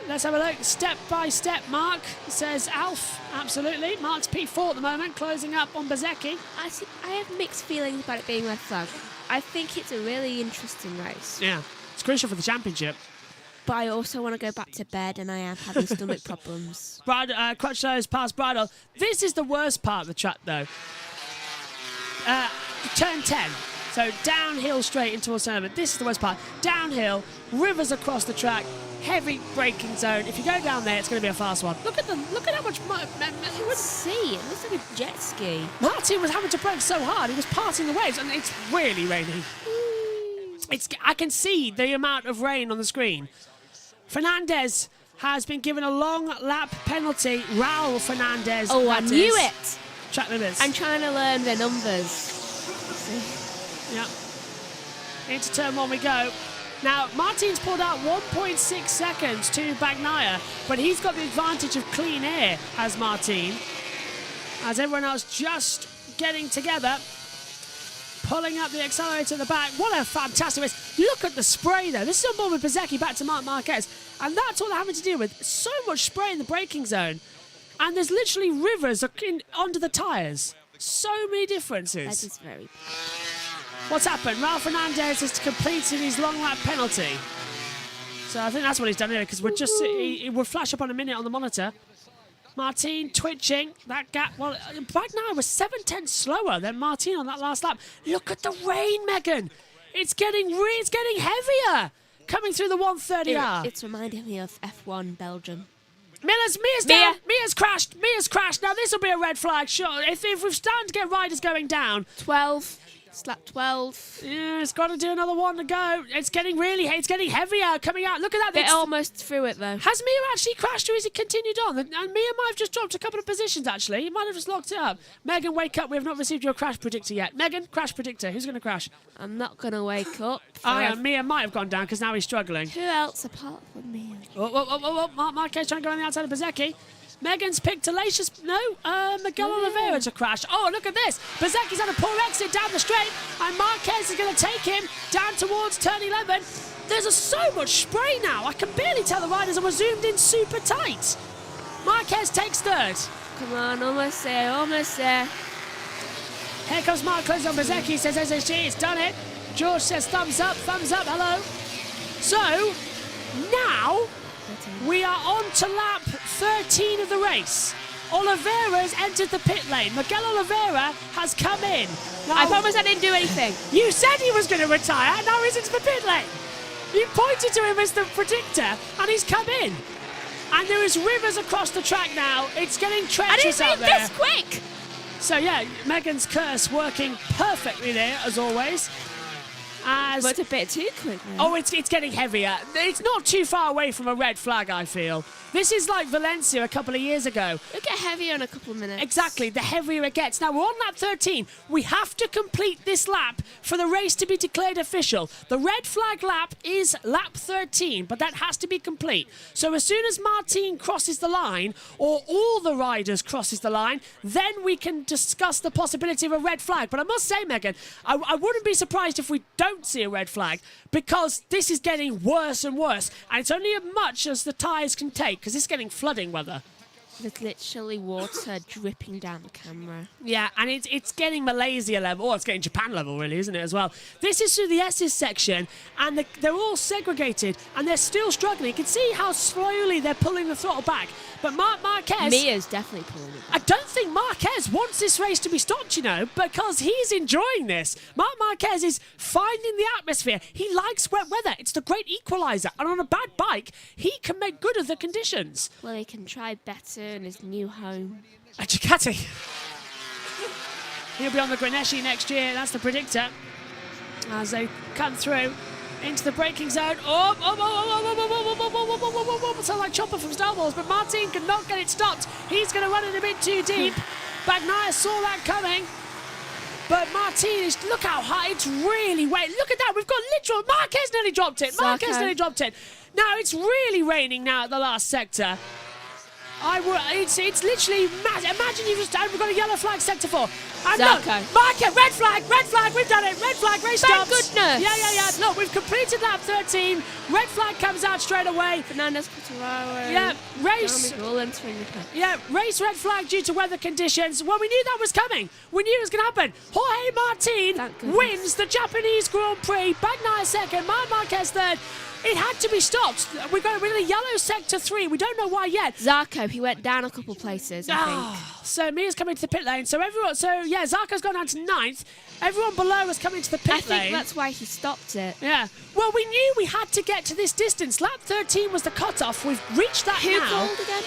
Let's have a look. Step by step, Mark, says Alf. Absolutely. Mark's P4 at the moment, closing up on Bezecchi. I have mixed feelings about it being red flag. I think it's a really interesting race. Yeah. It's crucial for the championship. But I also want to go back to bed and I am having stomach problems. Crutchlow's past Bridle. This is the worst part of the track, though. Turn 10. So downhill straight into a tournament. This is the worst part. Downhill, rivers across the track, heavy braking zone. If you go down there, it's going to be a fast one. Look at how much... Let's see. It looks like a jet ski. Martin was having to brake so hard. He was parting the waves, and it's really raining. I can see the amount of rain on the screen. Fernandez has been given a long lap penalty. Raul Fernandez. Oh, I knew it. Track limits. I'm trying to learn the numbers. Yeah. Into turn 1 we go. Now, Martin's pulled out 1.6 seconds to Bagnaia, but he's got the advantage of clean air as Martin. As everyone else just getting together. Pulling up the accelerator at the back. What a fantastic race. Look at the spray, though. This is on board with Bezecchi back to Marc Marquez. And that's all they're having to deal with. So much spray in the braking zone. And there's literally rivers under the tyres. So many differences. That is very bad. What's happened? Raul Fernandez has completed his long lap penalty. So I think that's what he's done here, because it would flash up on a minute on the monitor. Martin twitching, that gap. Well, Bagnaia was 7/10 slower than Martin on that last lap. Look at the rain, Megan. It's getting heavier coming through the 130R. It's reminding me of F1 Belgium. Mia's down. Mia's crashed. Now this will be a red flag. Sure. If we're starting to get riders going down. 12. Slap 12. Yeah, it's got to do another one to go. It's getting heavier coming out. Look at that. They're almost through it, though. Has Mia actually crashed or has he continued on? And Mia might have just dropped a couple of positions, actually. He might have just locked it up. Megan, wake up. We have not received your crash predictor yet. Megan, crash predictor. Who's going to crash? I'm not going to wake up. Oh, yeah, Mia might have gone down because now he's struggling. Who else apart from Mia? Marquez trying to go on the outside of Bezecchi. Megan's picked Alicia's... No, Miguel Oliveira to crash. Oh, look at this. Bezecchi's had a poor exit down the straight, and Marquez is going to take him down towards turn 11. There's so much spray now. I can barely tell the riders, and we're zoomed in super tight. Marquez takes third. Come on, almost there, almost there. Here comes Marquez on Bezecchi, says SSG, it's done it. George says thumbs up, hello. So, now, we are on to lap 13 of the race. Oliveira's entered the pit lane. Miguel Oliveira has come in. Now, I promise I didn't do anything. You said he was going to retire, and now he's into the pit lane. You pointed to him as the predictor, and he's come in. And there is rivers across the track now. It's getting treacherous out there. I didn't mean this quick. So yeah, Megan's curse working perfectly there, as always. But a bit too quick now. Oh, it's getting heavier. It's not too far away from a red flag, I feel. This is like Valencia a couple of years ago. It'll get heavier in a couple of minutes. Exactly, the heavier it gets. Now, we're on lap 13. We have to complete this lap for the race to be declared official. The red flag lap is lap 13, but that has to be complete. So as soon as Martin crosses the line, or all the riders crosses the line, then we can discuss the possibility of a red flag. But I must say, Megan, I wouldn't be surprised if we don't see a red flag, because this is getting worse and worse, and it's only as much as the tyres can take, because it's getting flooding weather. There's literally water dripping down the camera. Yeah, and it's getting Malaysia level, or it's getting Japan level, really, isn't it, as well? This is through the S's section, and they're all segregated, and they're still struggling. You can see how slowly they're pulling the throttle back. But Marquez... Mia's definitely pulling it back. I don't think Marquez wants this race to be stopped, you know, because he's enjoying this. Marquez is finding the atmosphere. He likes wet weather. It's the great equaliser. And on a bad bike, he can make good of the conditions. Well, he can try better in his new home. A Ducati. He'll be on the Grenesci next year. That's the predictor. As they come through into the braking zone. Sound like Chopper from Star Wars, but Martin cannot get it stopped. He's going to run it a bit too deep. Bagnaia saw that coming. But Martin is, look how high, it's really wet. Look at that, we've got literal, Marquez nearly dropped it. Marquez nearly dropped it. Now it's really raining now at the last sector. It's literally mad. Imagine we've got a yellow flag sector 4. And look, Marquez, red flag, we've done it. Red flag, race stops. Thank goodness. Yeah. Look, we've completed lap 13. Red flag comes out straight away. Fernandez Quartararo. Yeah, race. Race red flag due to weather conditions. Well, we knew that was coming. We knew it was going to happen. Jorge Martin wins the Japanese Grand Prix. Bagnaia second, Marquez third. It had to be stopped. We're in a yellow sector 3. We don't know why yet. Zarco, he went down a couple places, I think. So Mia's coming to the pit lane. Zarco's gone down to 9th. Everyone below was coming to the pit lane. I think that's why he stopped it. Yeah. Well, we knew we had to get to this distance. Lap 13 was the cutoff. We've reached that now. Who called again?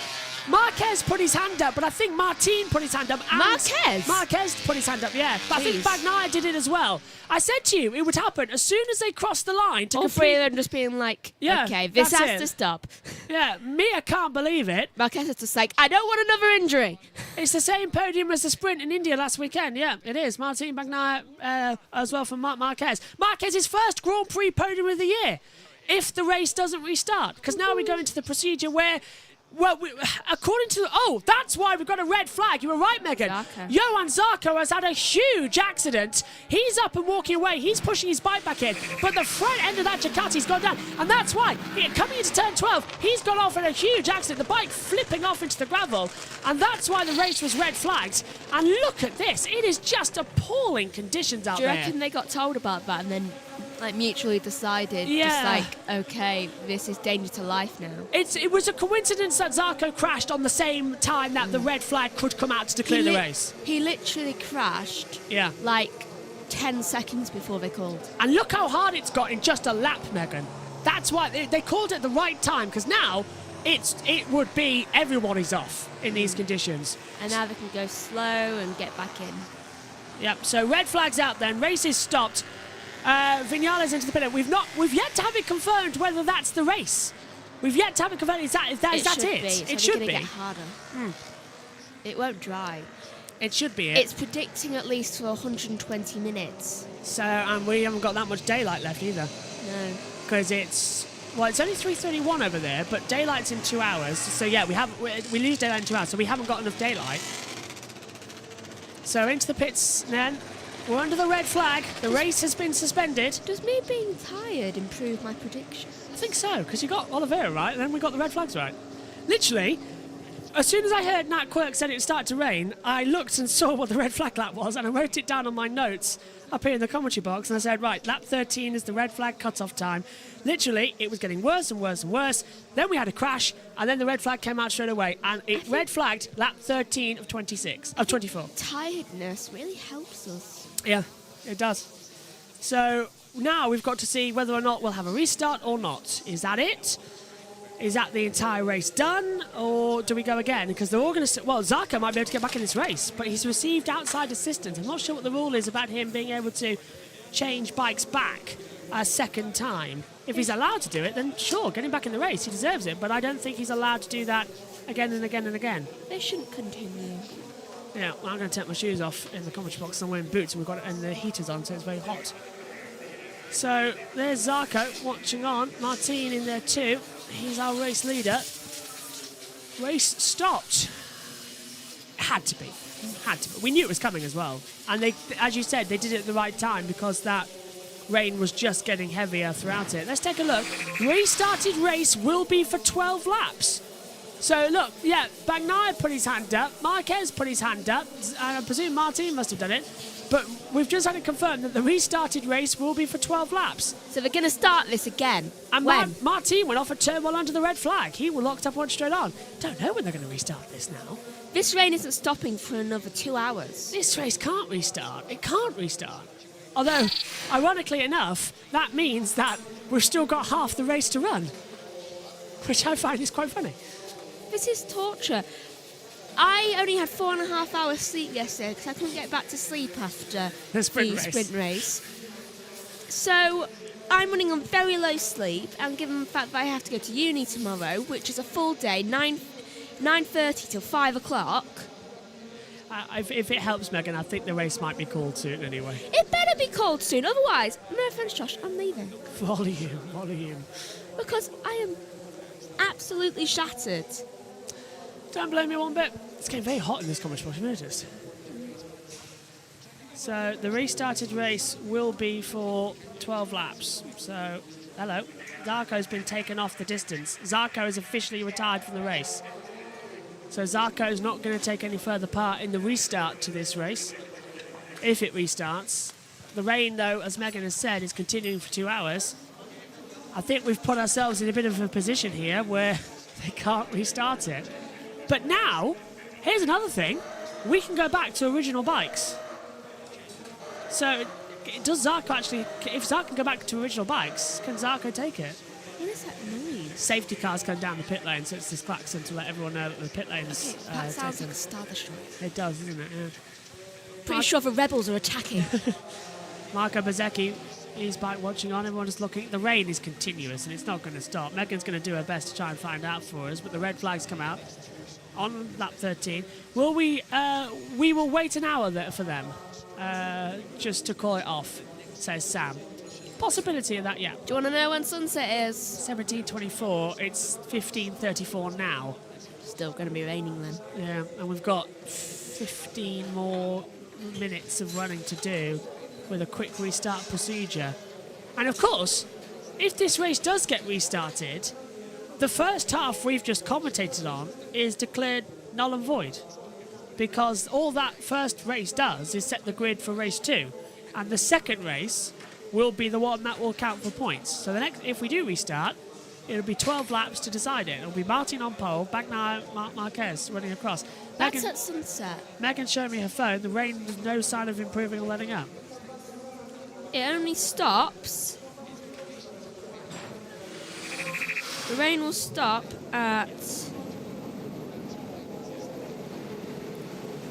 Marquez put his hand up, but I think Martin put his hand up. Marquez? Marquez put his hand up, yeah. But I think Bagnaia did it as well. I said to you, it would happen as soon as they crossed the line. All three of them just being like, okay, this has to stop. Yeah, Mia can't believe it. Marquez is just like, I don't want another injury. It's the same podium as the sprint in India last weekend. Yeah, it is. Martin Bagnaia as well from Marquez. Marquez's first Grand Prix podium of the year, if the race doesn't restart. Because now we go into the procedure where... Well, according to... Oh, that's why we've got a red flag. You were right, Megan. Johan Zarco has had a huge accident. He's up and walking away. He's pushing his bike back in. But the front end of that Ducati's gone down. And that's why, coming into turn 12, he's gone off in a huge accident. The bike flipping off into the gravel. And that's why the race was red flagged. And look at this. It is just appalling conditions out there. Do you reckon they got told about that and then... mutually decided, just like, okay, this is danger to life now. It was a coincidence that Zarco crashed on the same time that the red flag could come out to declare the race. He literally crashed, like 10 seconds before they called. And look how hard it's got in just a lap, Megan. That's why they called it the right time, because now it would be everyone is off in these conditions. And now they can go slow and get back in. Yep, so red flag's out then, race is stopped. Vinales into the pit. We've yet to have it confirmed whether that's the race. We've yet to have it confirmed. Is that it? It should be. Get harder. It won't dry. It should be it. It's predicting at least for 120 minutes. So, and we haven't got that much daylight left either. No. Because it's Well, it's only 3:31 over there, but daylight's in 2 hours. So yeah, we lose daylight in 2 hours, so we haven't got enough daylight. So into the pits then. We're under the red flag. The race has been suspended. Does me being tired improve my prediction? I think so, because you got Oliveira right, and then we got the red flags right. Literally, as soon as I heard Nat Quirk said it started to rain, I looked and saw what the red flag lap was, and I wrote it down on my notes up here in the commentary box, and I said, right, lap 13 is the red flag cut-off time. Literally, it was getting worse and worse and worse. Then we had a crash, and then the red flag came out straight away, and it red flagged lap 13 of 24. Tiredness really helps us. Yeah, it does. So now we've got to see whether or not we'll have a restart or not. Is that it? Is that the entire race done, or do we go again? Because they're all going to... Well, Zarco might be able to get back in this race, but he's received outside assistance. I'm not sure what the rule is about him being able to change bikes back a second time. If he's allowed to do it, then sure, get him back in the race. He deserves it, but I don't think he's allowed to do that again and again and again. They shouldn't continue. Yeah, well, I'm going to take my shoes off in the commentary box. I'm wearing boots and the heater's on, so it's very hot. So there's Zarco watching on. Martin in there too. He's our race leader. Race stopped. Had to be. We knew it was coming as well. And they, as you said, they did it at the right time because that rain was just getting heavier throughout it. Let's take a look. Restarted race will be for 12 laps. So look, yeah, Bagnaia put his hand up. Marquez put his hand up. And I presume Martin must have done it. But we've just had it confirmed that the restarted race will be for 12 laps. So they're going to start this again. And when? Martin went off a turn while under the red flag. He was locked up one straight on. Don't know when they're going to restart this now. This rain isn't stopping for another 2 hours. This race can't restart. It can't restart. Although, ironically enough, that means that we've still got half the race to run. Which I find is quite funny. This is torture. I only had 4.5 hours sleep yesterday because I couldn't get back to sleep after the sprint race. So I'm running on very low sleep, and given the fact that I have to go to uni tomorrow, which is a full day, 9:30 till 5 o'clock. If it helps, Megan, I think the race might be called soon anyway. It better be called soon, otherwise, no offence, Josh, I'm leaving. Volume. Because I am absolutely shattered. Don't blame me one bit. It's getting very hot in this commentary box, you noticed. So the restarted race will be for 12 laps. So, hello. Zarco's been taken off the distance. Zarco is officially retired from the race. So Zarco's not going to take any further part in the restart to this race, if it restarts. The rain, though, as Megan has said, is continuing for 2 hours. I think we've put ourselves in a bit of a position here where they can't restart it. But now, here's another thing. We can go back to original bikes. So, does Zarco actually... If Zarco can go back to original bikes, can Zarco take it? What is that noise? Safety cars come down the pit lane, so it's this klaxon to let everyone know that the pit lane is Okay, that sounds like a Star Destroyer. It does, doesn't it? Yeah. Pretty sure the rebels are attacking. Marco Bezzecchi, his bike watching on. Everyone is looking. The rain is continuous, and it's not going to stop. Megan's going to do her best to try and find out for us, but the red flags come out on lap 13. Will we? We will wait an hour for them, just to call it off, says Sam. Possibility of that, yeah. Do you want to know when sunset is? 17:24. It's 15:34 now. Still going to be raining then. Yeah, and we've got 15 more minutes of running to do with a quick restart procedure. And of course, if this race does get restarted, the first half we've just commentated on is declared null and void, because all that first race does is set the grid for race 2, and the second race will be the one that will count for points. So the next, if we do restart, it'll be 12 laps to decide it. It'll be Martin on pole, Bagnaia, Marquez running across. That's at sunset. Megan's showing me her phone. The rain, there's no sign of improving or letting up. It only stops. The rain will stop at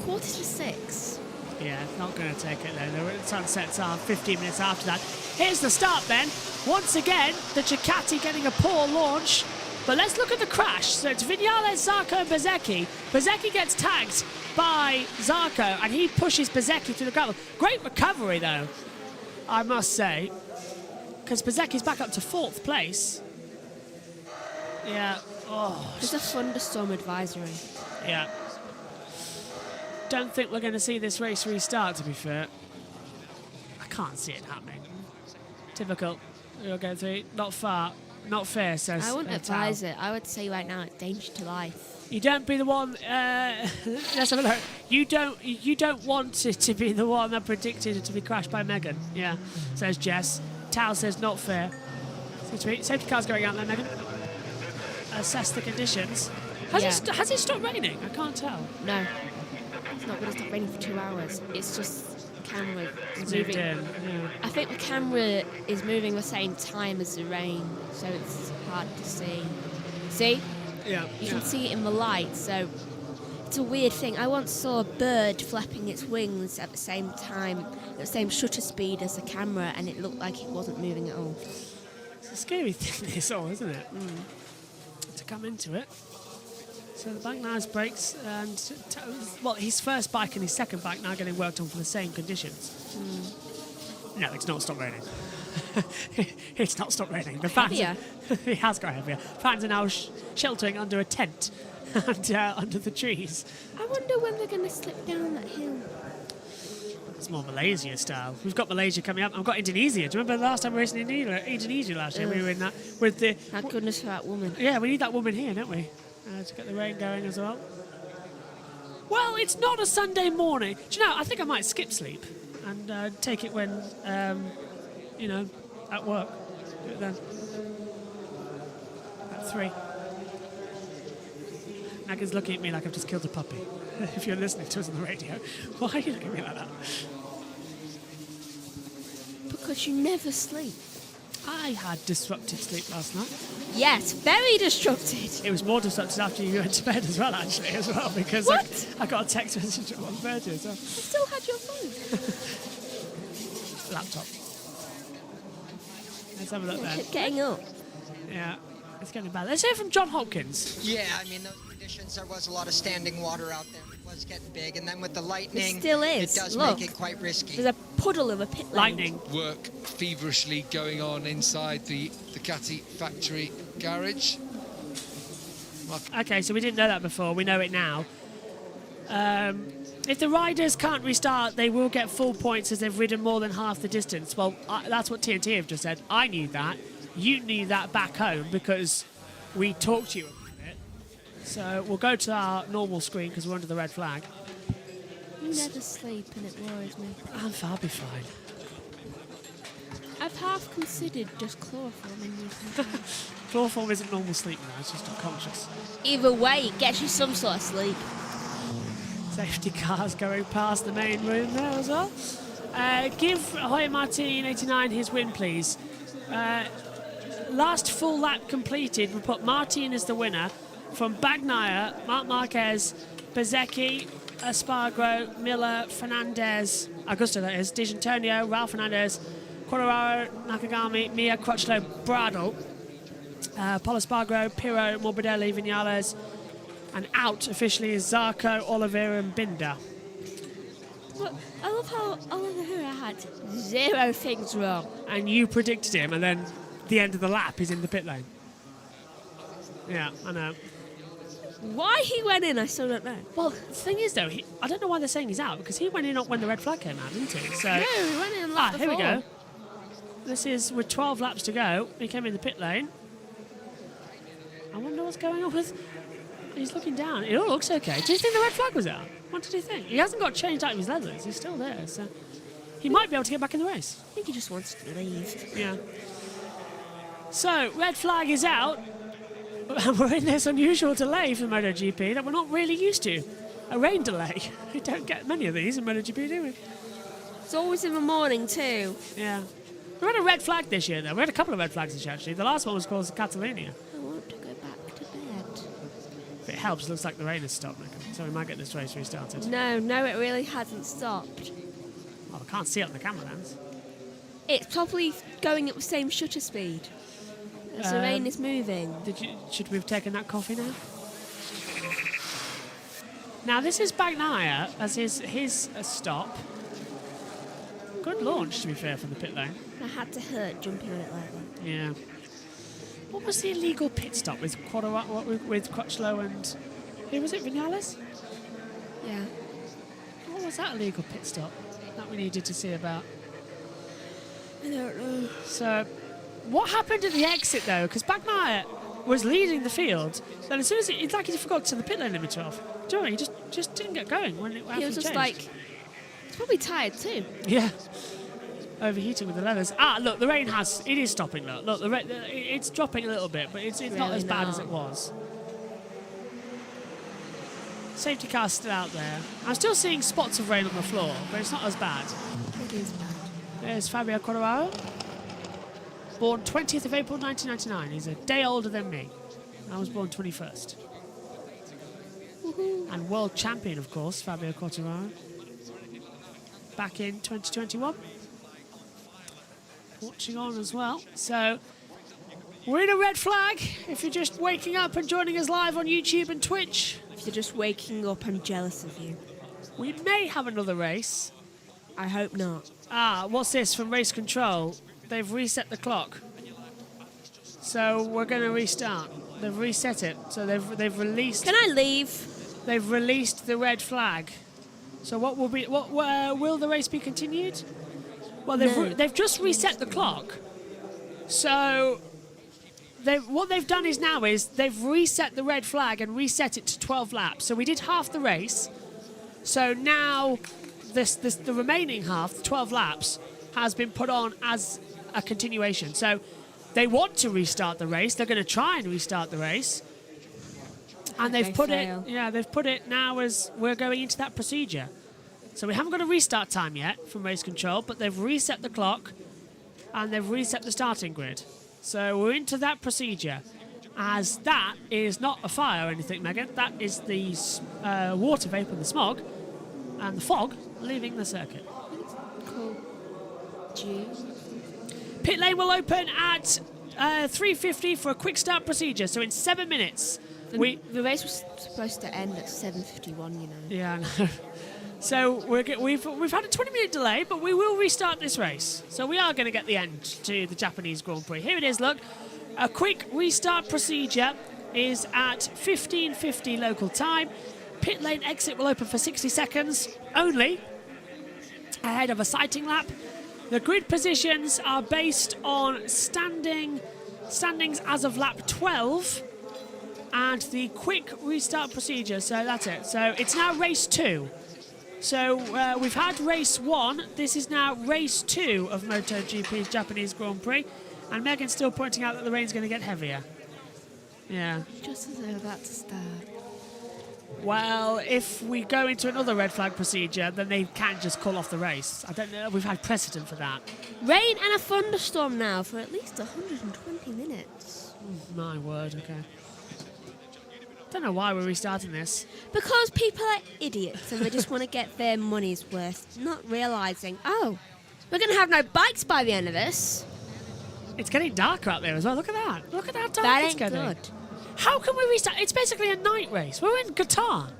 5:45. Yeah, not going to take it though. The sunsets are 15 minutes after that. Here's the start then. Once again, the Ducati getting a poor launch. But let's look at the crash. So it's Viñales, Zarco and Bezzecchi. Bezzecchi gets tagged by Zarco and he pushes Bezzecchi through the gravel. Great recovery though, I must say. Because Bezzecchi's back up to 4th place. Yeah. Oh, There's a thunderstorm advisory. yeah. Don't think we're going to see this race restart, to be fair. I can't see it happening. Typical. We'll go through. Not far. Not fair, says I wouldn't Tal. advise it. I would say right now it's danger to life. You don't be the one. Let's have a look. You don't want it to be the one that predicted it to be crashed by Megan. Yeah, says Jess. Tal says not fair. Safety car's going out there, Megan. Assess the conditions. Has it stopped raining? I can't tell. No, it's not going to stop raining for 2 hours. It's just the camera is Zoomed moving. in. Yeah. I think the camera is moving the same time as the rain, so it's hard to see. See? Yeah. You can see it in the light, so it's a weird thing. I once saw a bird flapping its wings at the same time, at the same shutter speed as the camera, and it looked like it wasn't moving at all. It's a scary thing, this all, isn't it? To come into it. So the bike now has brakes, and his first bike and his second bike now getting worked on for the same conditions. No, it's not stopped raining. It's not stopped raining. The fans, Heavier. It has got heavier. Fans are now sheltering under a tent and under the trees. I wonder when they're going to slip down that hill. It's more Malaysia style. We've got Malaysia coming up. I've got Indonesia. Do you remember the last time we raced in Indonesia last year? We were in that with the. Thank goodness for that woman. Yeah, we need that woman here, don't we? To get the rain going as well. Well, it's not a Sunday morning. Do you know, I think I might skip sleep and take it when, at work. Do it then. At 3. Megan's looking at me like I've just killed a puppy. If you're listening to us on the radio, why are you looking at me like that? Because you never sleep. I had disrupted sleep last night. Yes, very disrupted. It was more disrupted after you went to bed as well, actually, because What? I got a text message at 1:30 as well. You still had your phone. Laptop. Let's have a look then. Kept getting up. Yeah, it's getting bad. Let's hear from John Hopkins. Yeah, I mean, those conditions, there was a lot of standing water out there. It was getting big, and then with the lightning, It still is. it does Look. make it quite risky. There's a puddle of a pit lane. Lightning. Work feverishly going on inside the Ducati factory garage. Okay, so we didn't know that before. We know it now. If the riders can't restart, they will get full points as they've ridden more than half the distance. Well, that's what TNT have just said. I knew that. You knew that back home because we talked to you about it. So we'll go to our normal screen because we're under the red flag. You never sleep and it worries me. I'll be fine. I've half considered just chloroforming you sometimes. Chloroform isn't normal sleep now, it's just unconscious. Either way, it gets you some sort of sleep. Safety cars going past the main room there as well. Give Jorge Martin 89 his win, please. Last full lap completed, we put Martin as the winner. From Bagnaia, Marc Marquez, Bezzecchi, Espargaro, Miller, Fernandez, Augusto that is, Di Antonio, Ralph Fernandez, Quartararo, Nakagami, Mia, Crutchlow, Bradle, Paul Espargaro, Pirro, Morbidelli, Vinales, and out officially is Zarco, Oliveira and Binder. Look, I love how Oliveira had 0 things wrong. And you predicted him, and then the end of the lap he's in the pit lane. Yeah, I know. Why he went in, I still don't know. Well, the thing is, though, I don't know why they're saying he's out, because he went in when the red flag came out, didn't he? So, No, he went in lap here we before. go. This is with 12 laps to go. He came in the pit lane. I wonder what's going on with... He's looking down. It all looks okay. Do you think the red flag was out? What did you think? He hasn't got changed out of his leathers. He's still there, so... He might be able to get back in the race. I think he just wants to leave. Yeah. So, red flag is out. And we're in this unusual delay for MotoGP that we're not really used to. A rain delay. We don't get many of these in MotoGP, do we? It's always in the morning too. Yeah. We had a red flag this year, though. We had a couple of red flags this year, actually. The last one was called Catalonia. I want to go back to bed. If it helps, it looks like the rain has stopped, so we might get this race restarted. No, it really hasn't stopped. Well, I can't see it on the camera lens. It's probably going at the same shutter speed as the rain is moving. Should we have taken that coffee now? Now, this is Bagnaia as his stop. Good launch, to be fair, from the pit lane. I had to hurt jumping on it like that. Yeah. What was the illegal pit stop with with Crutchlow and who was it? Vinales? Yeah. What was that illegal pit stop that we needed to see about? I don't know. So, what happened at the exit though? Because Bagmaier was leading the field. Then as soon as it's like he forgot to turn the pit lane limiter off. Do you know what? He just didn't get going when it He was just changed. like, he's probably tired too. Yeah. Overheating with the leathers. Look, the rain it is stopping. Look, it's dropping a little bit, but it's not Really as bad not. as it was. Safety car's still out there. I'm still seeing spots of rain on the floor, but it's not as bad. It is bad. There's Fabio Quartararo. Born 20th of April 1999. He's a day older than me. I was born 21st. And world champion, of course, Fabio Quartararo. Back in 2021. Watching on as well. So, we're in a red flag. If you're just waking up and joining us live on YouTube and Twitch, If you're just waking up, I'm jealous of you. we may have another race. I hope not. What's this from Race Control? They've reset the clock. So we're going to restart. They've reset it. So they've released. Can I leave? They've released the red flag. So will the race be continued? Well, they've just reset the clock. So what they've done is they've reset the red flag and reset it to 12 laps. So we did half the race. So now the remaining half, the 12 laps, has been put on as a continuation. So they want to restart the race. They're going to try and restart the race. And they've put it now as we're going into that procedure. So we haven't got a restart time yet from Race Control, but they've reset the clock and they've reset the starting grid. So we're into that procedure. As that is not a fire or anything, Megan. That is the water vapour, the smog, and the fog leaving the circuit. Cool. Pit lane will open at 3:50 for a quick start procedure. So in 7 minutes, The race was supposed to end at 7:51, you know. Yeah, I know. So we've had a 20-minute delay, but we will restart this race. So we are going to get the end to the Japanese Grand Prix. Here it is, look. A quick restart procedure is at 15:50 local time. Pit lane exit will open for 60 seconds only, ahead of a sighting lap. The grid positions are based on standings as of lap 12 and the quick restart procedure. So that's it. So it's now race 2. So we've had race 1. This is now race 2 of MotoGP's Japanese Grand Prix. And Megan's still pointing out that the rain's going to get heavier. Yeah. Just as though that's a start. Well, if we go into another red flag procedure, then they can just call off the race. I don't know. We've had precedent for that. Rain and a thunderstorm now for at least 120 minutes. My word, okay. Don't know why we're restarting this. Because people are idiots and they just want to get their money's worth, not realising, oh, we're going to have no bikes by the end of this. It's getting darker out there as well. Look at that. Look at how dark That it's ain't getting. good. How can we restart? It's basically a night race. We're in Qatar.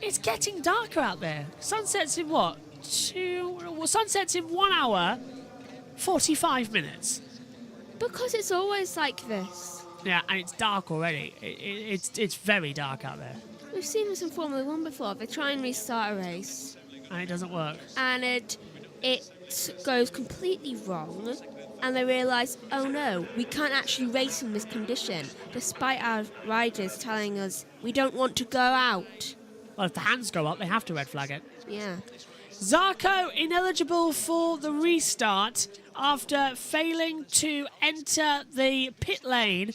It's getting darker out there. Sunset's in what? Sunset's in 1 hour, 45 minutes. Because it's always like this. Yeah, and it's dark already. It's very dark out there. We've seen this in Formula 1 before. They try and restart a race. And it doesn't work. And it goes completely wrong. And they realise, oh no, we can't actually race in this condition, despite our riders telling us we don't want to go out. Well, if the hands go up, they have to red flag it. Yeah. Zarco ineligible for the restart after failing to enter the pit lane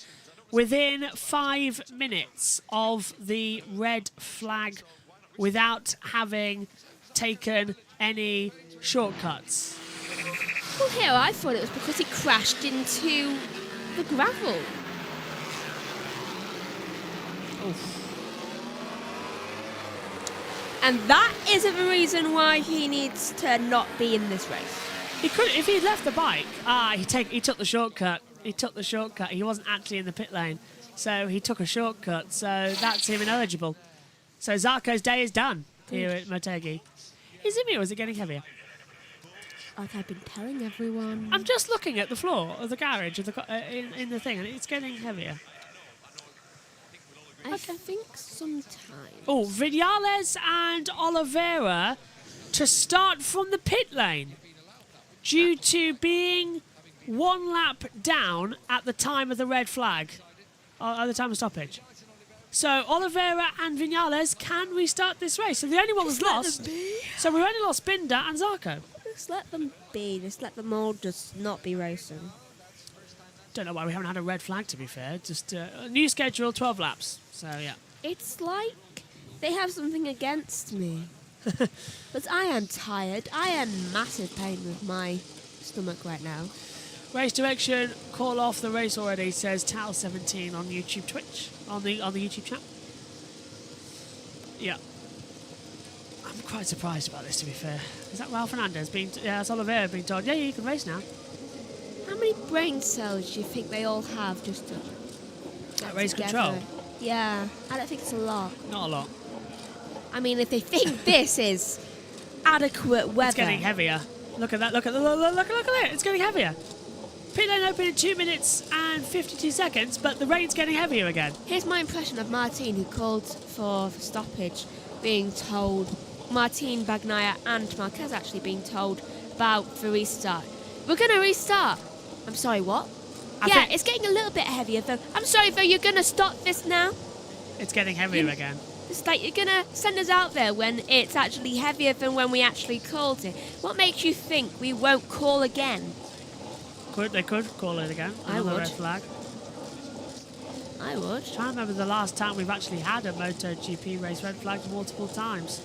within 5 minutes of the red flag without having taken any shortcuts. Well, here I thought it was because he crashed into the gravel. Oof. And that isn't the reason why he needs to not be in this race. He could, if he'd left the bike. He took the shortcut. He took the shortcut. He wasn't actually in the pit lane, so he took a shortcut. So that's him ineligible. So Zarco's day is done here at Motegi. Is it me or is it getting heavier? like I've been telling everyone. I'm just looking at the floor of the garage of the in the thing, and it's getting heavier. I think sometimes. Oh, Vinales and Oliveira to start from the pit lane due to being one lap down at the time of the red flag, at the time of stoppage. So Oliveira and Vinales can restart this race. So the only one was lost. So we only lost Binder and Zarco. Just let them be. Just let them all just not be racing. Don't know why we haven't had a red flag, to be fair. Just a new schedule, 12 laps. So, yeah. It's like they have something against me. But I am tired. I am in massive pain with my stomach right now. Race direction, call off the race already, says Tal17 on YouTube Twitch, on the YouTube chat. Yeah. I'm quite surprised about this, to be fair. Is that Ralph Fernandez being... yeah, that's Oliveira being told, yeah, you can race now. How many brain cells do you think they all have just to get Race together? control? Yeah, I don't think it's a lot. Not a lot. I mean, if they think this is adequate weather... It's getting heavier. Look at that, look at it, it's getting heavier. Pit lane open in 2 minutes and 52 seconds, but the rain's getting heavier again. Here's my impression of Martin, who called for stoppage, being told... Martin, Bagnaia and Marquez actually being told about the restart. We're going to restart. I'm sorry, what? Yeah, it's getting a little bit heavier, though. I'm sorry, though, you're going to stop this now? It's getting heavier again. It's like you're going to send us out there when it's actually heavier than when we actually called it. What makes you think we won't call again? They could call it again. I Another would. red flag. I would. I can't remember the last time we've actually had a MotoGP race red flagged multiple times.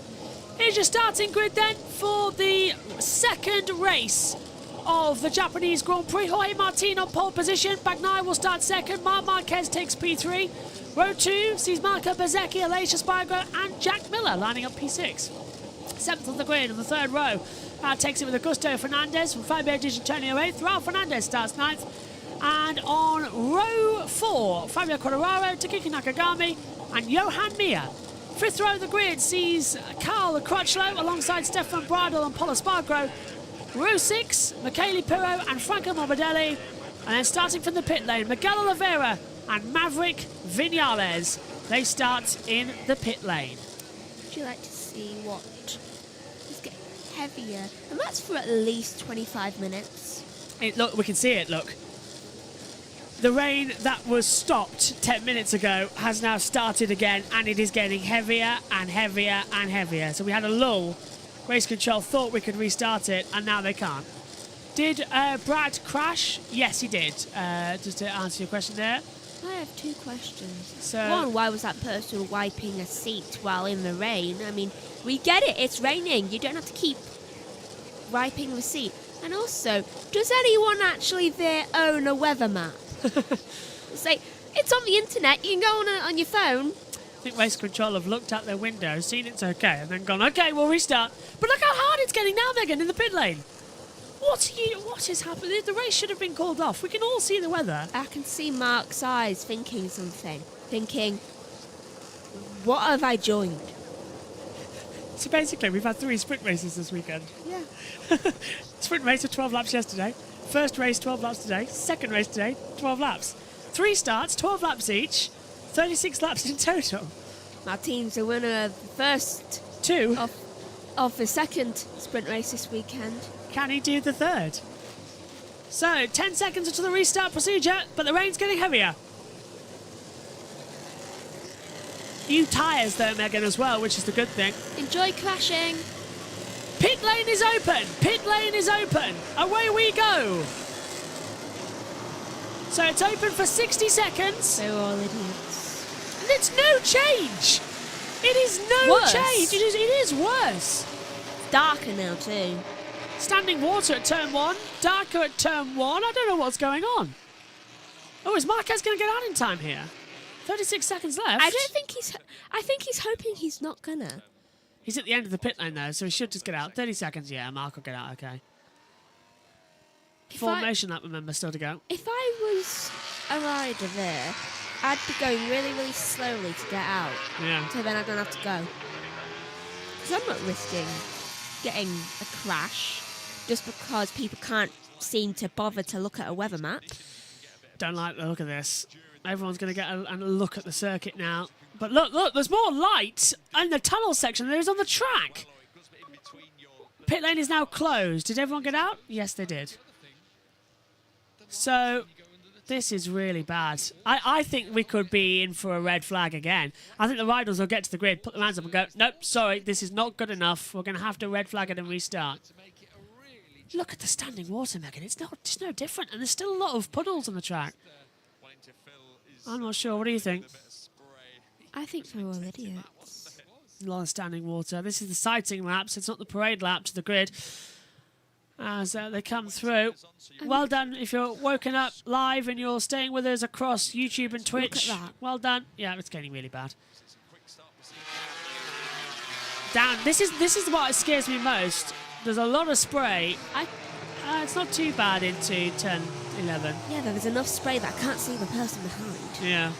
Here's your starting grid then for the second race of the Japanese Grand Prix. Jorge Martin on pole position. Bagnaia will start second. Marc Marquez takes P3. Row 2 sees Marco Bezzecchi, Aleix Espargaro and Jack Miller lining up P6. Seventh on the grid on the third row. Takes it with Augusto Fernandez from Fabio Di Giannantonio 8th. Ralph Fernandez starts 9th. And on row 4, Fabio Quartararo, Takiki Nakagami and Johan Mir. Fifth row of the grid sees Carl Crutchlow alongside Stefan Bradl and Paul Espargaro. Row 6, Michele Pirro and Franco Morbidelli. And then starting from the pit lane, Miguel Oliveira and Maverick Vinales. They start in the pit lane. Would you like to see what is getting heavier? And that's for at least 25 minutes. Look, we can see it, look. The rain that was stopped 10 minutes ago has now started again, and it is getting heavier and heavier and heavier. So we had a lull. Race control thought we could restart it, and now they can't. Did Brad crash? Yes, he did. Just to answer your question there. I have two questions. So, one, why was that person wiping a seat while in the rain? I mean, we get it, it's raining. You don't have to keep wiping the seat. And also, does anyone actually there own a weather map? It's like, it's on the internet, you can go on your phone. I think race control have looked out their window, seen it's okay, and then gone, okay, we'll restart. But look how hard it's getting now, Megan, in the pit lane. What is happening? The race should have been called off. We can all see the weather. I can see Mark's eyes thinking something. Thinking, what have I joined? So basically, we've had 3 sprint races this weekend. Yeah. Sprint race of 12 laps yesterday. First race, 12 laps today. Second race today, 12 laps. 3 starts, 12 laps each. 36 laps in total. Martin's the winner of the first 2 of the second sprint race this weekend. Can he do the third? So, 10 seconds until the restart procedure, but the rain's getting heavier. New tyres though, Megan, as well, which is the good thing. Enjoy crashing. Pit lane is open! Pit lane is open! Away we go! So it's open for 60 seconds. They're all idiots. And it's no change! It is no change! It is worse. Darker now too. Standing water at turn 1, darker at turn 1. I don't know what's going on. Oh, is Marquez going to get out in time here? 36 seconds left. I think he's hoping he's not gonna. He's at the end of the pit lane though, so he should just get out. 30 seconds, yeah, Mark will get out, okay. Formation lap, remember, still to go. If I was a rider there, I'd be going really, really slowly to get out. Yeah. So then I don't have to go. Because I'm not risking getting a crash. just because people can't seem to bother to look at a weather map. Don't like the look of this. Everyone's going to get a look at the circuit now. But look, there's more light in the tunnel section than there is on the track. Pit lane is now closed. Did everyone get out? Yes, they did. So, this is really bad. I think we could be in for a red flag again. I think the riders will get to the grid, put their hands up and go, nope, sorry, this is not good enough. We're going to have to red flag it and restart. Look at the standing water, Megan. It's no different. And there's still a lot of puddles on the track. I'm not sure. What do you think? I think they're all idiots. A lot of standing water. This is the sighting lap, so it's not the parade lap to the grid. As they come through. Well done if you're woken up live and you're staying with us across YouTube and Twitch. Look at that. Well done. Yeah, it's getting really bad. Down. This is what scares me most. There's a lot of spray. It's not too bad into 10, 11. Yeah, there was enough spray that I can't see the person behind. Yeah.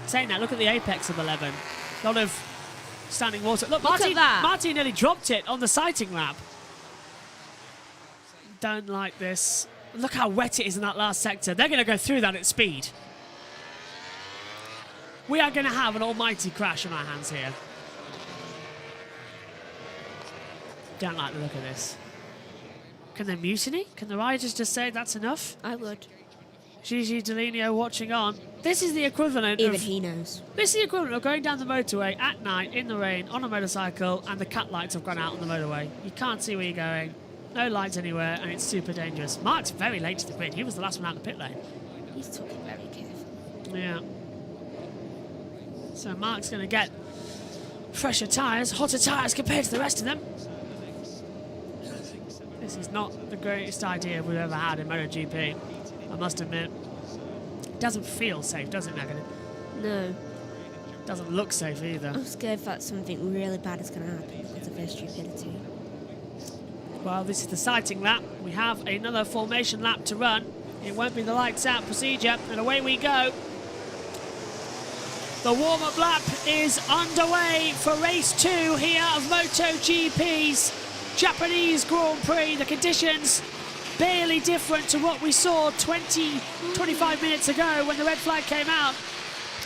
Saying that, look at the apex of 11. A lot of standing water. Look, Look at that. Martin nearly dropped it on the sighting lap. Don't like this. Look how wet it is in that last sector. They're going to go through that at speed. We are going to have an almighty crash on our hands here. Don't like the look of this. Can they mutiny? Can the riders just say that's enough? I would. Gigi Delineo watching on. This is the equivalent Even of... he knows. This is the equivalent of going down the motorway at night, in the rain, on a motorcycle, and the cat lights have gone out on the motorway. You can't see where you're going. No lights anywhere, and it's super dangerous. Mark's very late to the grid. He was the last one out of the pit lane. He's talking very careful. Yeah. So Mark's going to get fresher tyres, hotter tyres compared to the rest of them. This is not the greatest idea we've ever had in MotoGP, I must admit. It doesn't feel safe, does it, Megan? No. Doesn't look safe either. I'm scared that something really bad is going to happen because of their stupidity. Well, this is the sighting lap. We have another formation lap to run. It won't be the lights out procedure, and away we go. The warm-up lap is underway for race 2 here of MotoGP's Japanese Grand Prix. The conditions barely different to what we saw 25 minutes ago when the red flag came out,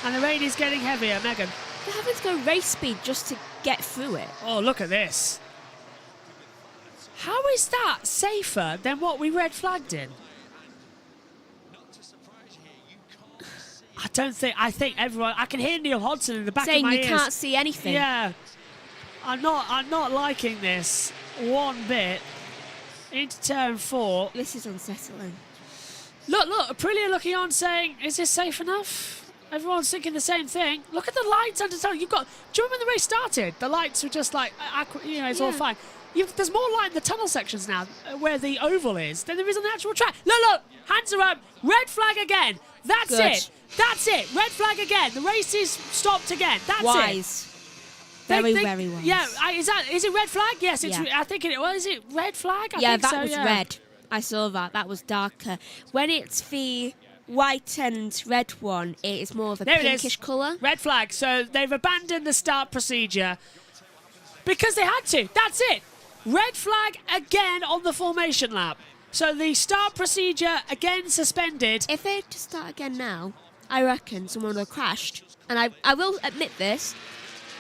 and the rain is getting heavier. Megan. They're having to go race speed just to get through it. Oh, look at this. How is that safer than what we red flagged in? I think everyone, I can hear Neil Hodgson in the back saying of my you ears. can't see anything. Yeah. I'm not liking this one bit. Into turn 4. This is unsettling. Look, Aprilia looking on saying, is this safe enough? Everyone's thinking the same thing. Look at the lights under tunnel. Do you remember when the race started? The lights were just like, it's all fine. There's more light in the tunnel sections now, where the oval is, than there is on the actual track. Look, hands are up. Red flag again. That's it. That's it. Red flag again. The race is stopped again. That's it. Wise. Very wise. Yeah, is it red flag? Yes, Yeah. I think it was. Is it red flag? I Yeah, think that so, was yeah. red. I saw that. That was darker. When it's the white and red one, it is more of a There it pinkish is. colour. Red flag. So they've abandoned the start procedure because they had to. That's it. Red flag again on the formation lap. So the start procedure again suspended. If they had to start again now, I reckon someone would have crashed. And I will admit this.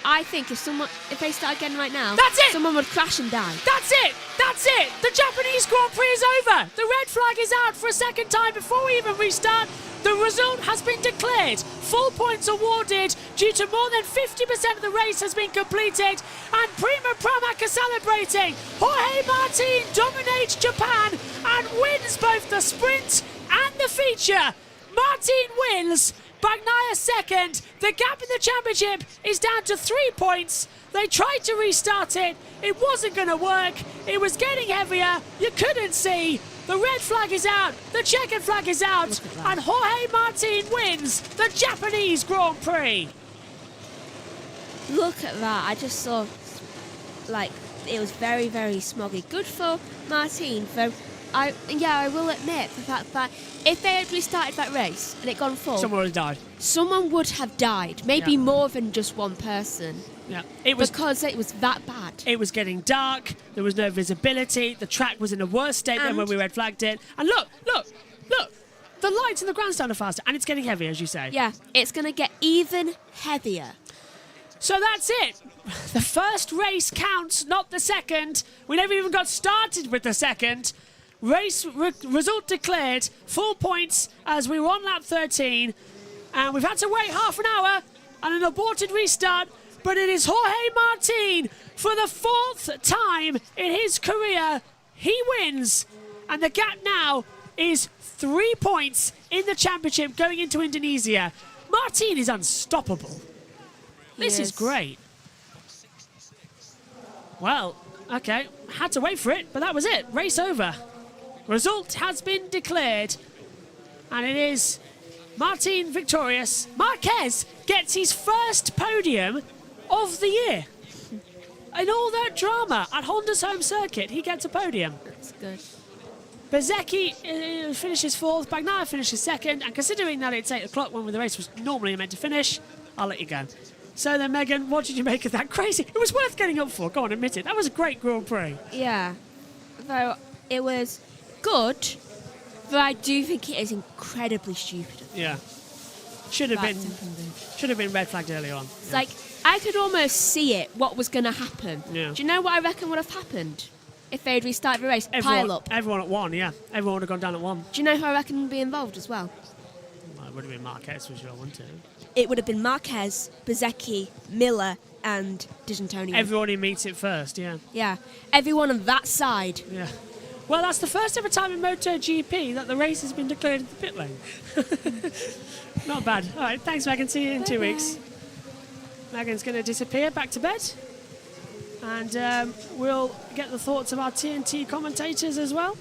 I think if they start again right now, That's it! someone would crash and die. That's it! That's it! The Japanese Grand Prix is over! The red flag is out for a second time before we even restart. The result has been declared. Full points awarded due to more than 50% of the race has been completed. And Prima Pramac are celebrating. Jorge Martin dominates Japan and wins both the sprint and the feature. Martin wins. Bagnaia second. The gap in the championship is down to 3 points. They tried to restart it. It wasn't going to work. It was getting heavier. You couldn't see. The red flag is out. The checkered flag is out. And Jorge Martin wins the Japanese Grand Prix. Look at that. I just saw, it was very, very smoggy. Good for Martin for I will admit the fact that if they had restarted that race and it gone full, Someone would have died. someone would have died. Maybe Yeah. more than just one person. Yeah, it was Because it was that bad. It was getting dark. There was no visibility. The track was in a worse state than And- when we red flagged it. And look! The lights in the grandstand are faster, and it's getting heavier, as you say. Yeah, it's going to get even heavier. So that's it. The first race counts, not the second. We never even got started with the second. Race result declared. Full points as we were on lap 13. And we've had to wait half an hour and an aborted restart. But it is Jorge Martin for the 4th time in his career. He wins. And the gap now is 3 points in the championship going into Indonesia. Martin is unstoppable. This is great. Well, okay, had to wait for it, but that was it. Race over. Result has been declared, and it is Martin victorious. Marquez gets his first podium of the year. In all that drama at Honda's home circuit, he gets a podium. That's good. Bezecchi finishes 4th, Bagnaia finishes 2nd, and considering that it's 8 o'clock when the race was normally meant to finish, I'll let you go. So then, Megan, what did you make of that? Crazy. It was worth getting up for. Go on, admit it. That was a great Grand Prix. Yeah. Though it was good, but I do think it is incredibly stupid. Yeah. Should have been red flagged early on. It's like, I could almost see it, what was going to happen. Yeah. Do you know what I reckon would have happened if they'd restarted the race? Pile up. Everyone at 1, yeah. Everyone would have gone down at 1. Do you know who I reckon would be involved as well? Well, it would have been Marquez for sure, wouldn't it? It would have been Marquez, Bezecchi, Miller, and D'Antonio. Everyone who meets it first, yeah. Yeah. Everyone on that side. Yeah. Well, that's the first ever time in MotoGP that the race has been declared at the pit lane. Not bad. All right, thanks, Megan. See you in 2 weeks. Megan's going to disappear back to bed. And we'll get the thoughts of our TNT commentators as well.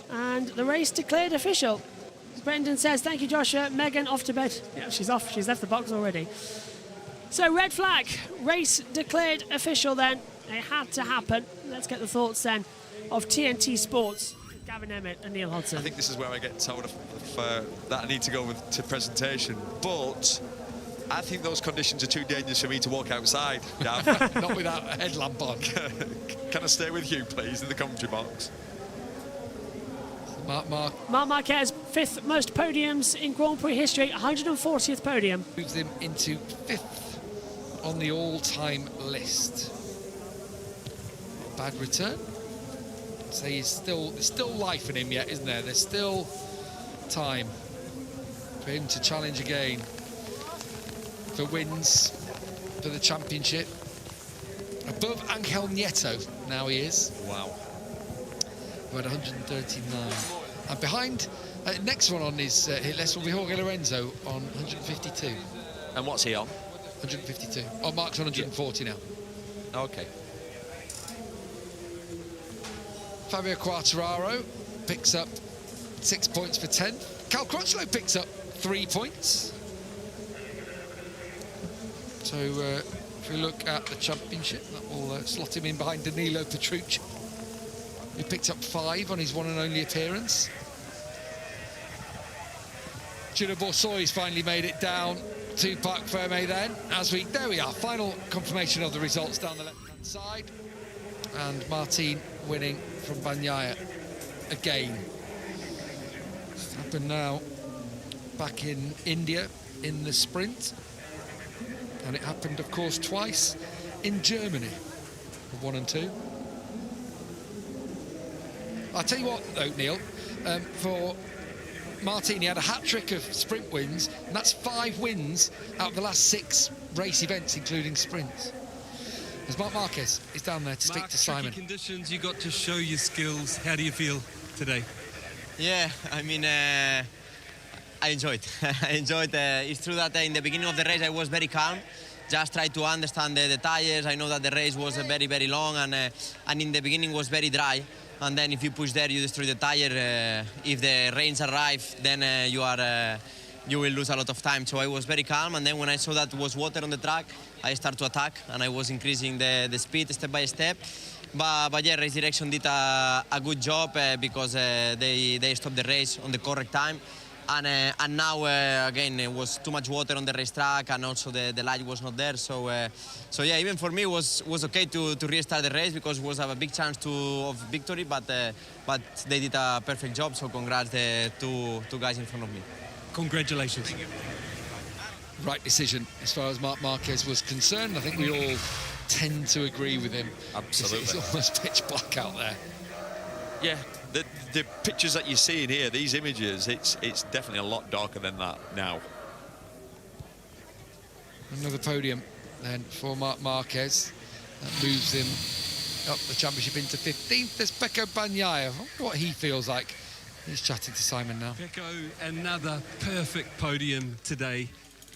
And the race declared official. Brendan says, thank you, Joshua. Megan, off to bed. Yeah, she's off. She's left the box already. So, red flag. Race declared official then. It had to happen. Let's get the thoughts then of TNT Sports. Gavin Emmett and Neil Hodson. I think this is where I get told that I need to go to presentation. But I think those conditions are too dangerous for me to walk outside. Gav. Not without a headlamp on. Can I stay with you, please, in the commentary box? Marc Marquez, 5th most podiums in Grand Prix history, 140th podium. Moves him into 5th on the all-time list. Bad return. So there's still life in him yet, isn't there? There's still time for him to challenge again for wins for the championship. Above Angel Nieto, now he is. Wow. Who had 139. And behind, next one on his list will be Jorge Lorenzo on 152. And what's he on? 152. Oh, Mark's on 140 now. Okay. Fabio Quartararo picks up 6 points for 10. Cal Crutchlow picks up 3 points. So if we look at the championship, that will slot him in behind Danilo Petrucci, who picked up 5 on his one and only appearance. Gino Borsoi's finally made it down to Parc Ferme then. There we are, final confirmation of the results down the left-hand side. And Martin winning from Bagnaia again. It's happened now back in India in the sprint. And it happened, of course, twice in Germany, 1 and 2. I'll tell you what, though, Neil, for Martin, he had a hat-trick of sprint wins, and that's 5 wins out of the last 6 race events, including sprints. As Marc Marquez is down there to speak to Simon. Conditions, you got to show your skills. How do you feel today? Yeah, I mean, I enjoyed. I enjoyed. It's true that in the beginning of the race I was very calm, just tried to understand the tires. I know that the race was very, very long, and in the beginning was very dry. And then if you push there, you destroy the tire. If the rains arrive, then you will lose a lot of time. So I was very calm, and then when I saw that was water on the track, I started to attack, and I was increasing the speed step by step. But yeah, race direction did a good job because they stopped the race on the correct time. And now again it was too much water on the racetrack, and also the light was not there. So yeah, even for me was okay to restart the race because it was a big chance of victory. But they did a perfect job. So congrats the two guys in front of me. Congratulations. Right decision as far as Marc Marquez was concerned. I think we all tend to agree with him. Absolutely. It's almost pitch black out there. Yeah, the pictures that you're seeing here, these images, it's definitely a lot darker than that now. Another podium then for Marc Marquez. That moves him up the championship into 15th. There's Pecco Bagnaia. I wonder what he feels like. He's chatting to Simon now. Pecco, another perfect podium today.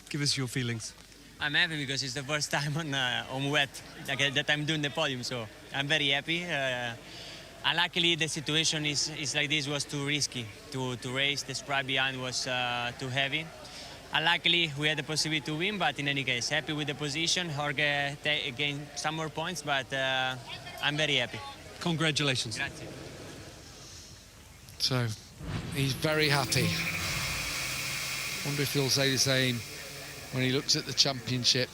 Give us your feelings. I'm happy because it's the first time on wet that I'm doing the podium, so I'm very happy. And luckily the situation is like this, was too risky to race. The sprite behind was too heavy. And luckily we had the possibility to win, but in any case, happy with the position. Jorge gained some more points, but I'm very happy. Congratulations. Grazie. So he's very happy. Wonder if he'll say the same when he looks at the championship.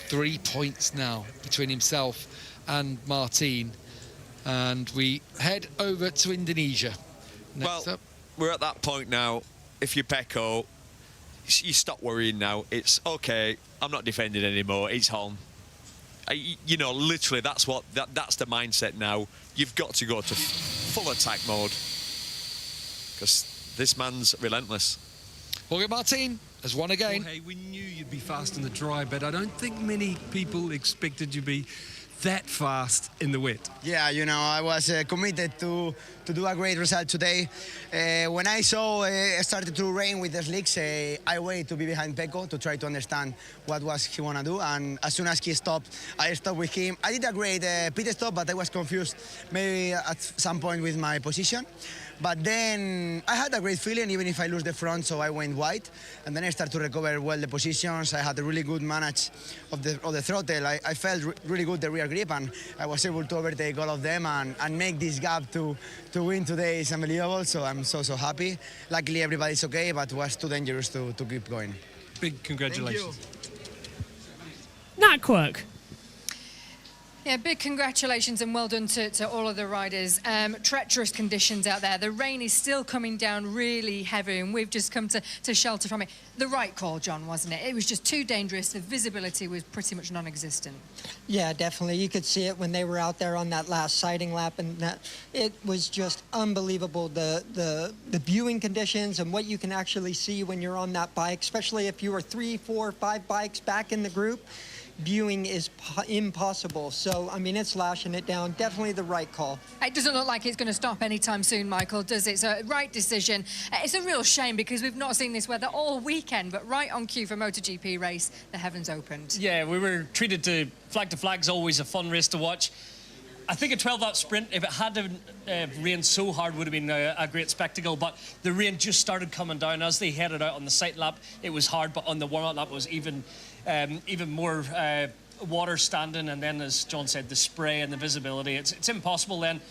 3 points now between himself and Martin. And we head over to Indonesia. Next up. We're at that point now. If you're Pecco, you stop worrying now. It's okay, I'm not defending anymore, it's home. You know, literally, that's the mindset now. You've got to go to full attack mode because this man's relentless. Jorge Martin has won again. Jorge, we knew you'd be fast in the dry, but I don't think many people expected you to be that fast in the wet. Yeah, you know, I was committed to do a great result today. When I saw it started to rain with the slicks, I waited to be behind Pecco to try to understand what was he want to do. And as soon as he stopped, I stopped with him. I did a great pit stop, but I was confused maybe at some point with my position. But then I had a great feeling, even if I lose the front, so I went wide. And then I started to recover well the positions. I had a really good manage of the throttle. I felt really good the rear grip, and I was able to overtake all of them and make this gap to win today is unbelievable. So I'm so happy. Luckily everybody's okay, but it was too dangerous to keep going. Big congratulations. Nat Quirk. Yeah, big congratulations and well done to all of the riders. Treacherous conditions out there. The rain is still coming down really heavy, and we've just come to shelter from it. The right call, John, wasn't it? It was just too dangerous. The visibility was pretty much non-existent. Yeah, definitely. You could see it when they were out there on that last sighting lap, and it was just unbelievable, the viewing conditions and what you can actually see when you're on that bike, especially if you were 3, 4, 5 bikes back in the group. Viewing is impossible. So, I mean, it's lashing it down. Definitely the right call. It doesn't look like it's going to stop anytime soon, Michael, does it? It's a right decision. It's a real shame because we've not seen this weather all weekend, but right on cue for MotoGP race, the heavens opened. Yeah, we were treated to flag's always a fun race to watch. I think a 12-lap sprint, if it hadn't rained so hard, would have been a great spectacle. But the rain just started coming down as they headed out on the sight lap. It was hard, but on the warm-up lap it was even more water standing. And then, as John said, the spray and the visibility. It's impossible then.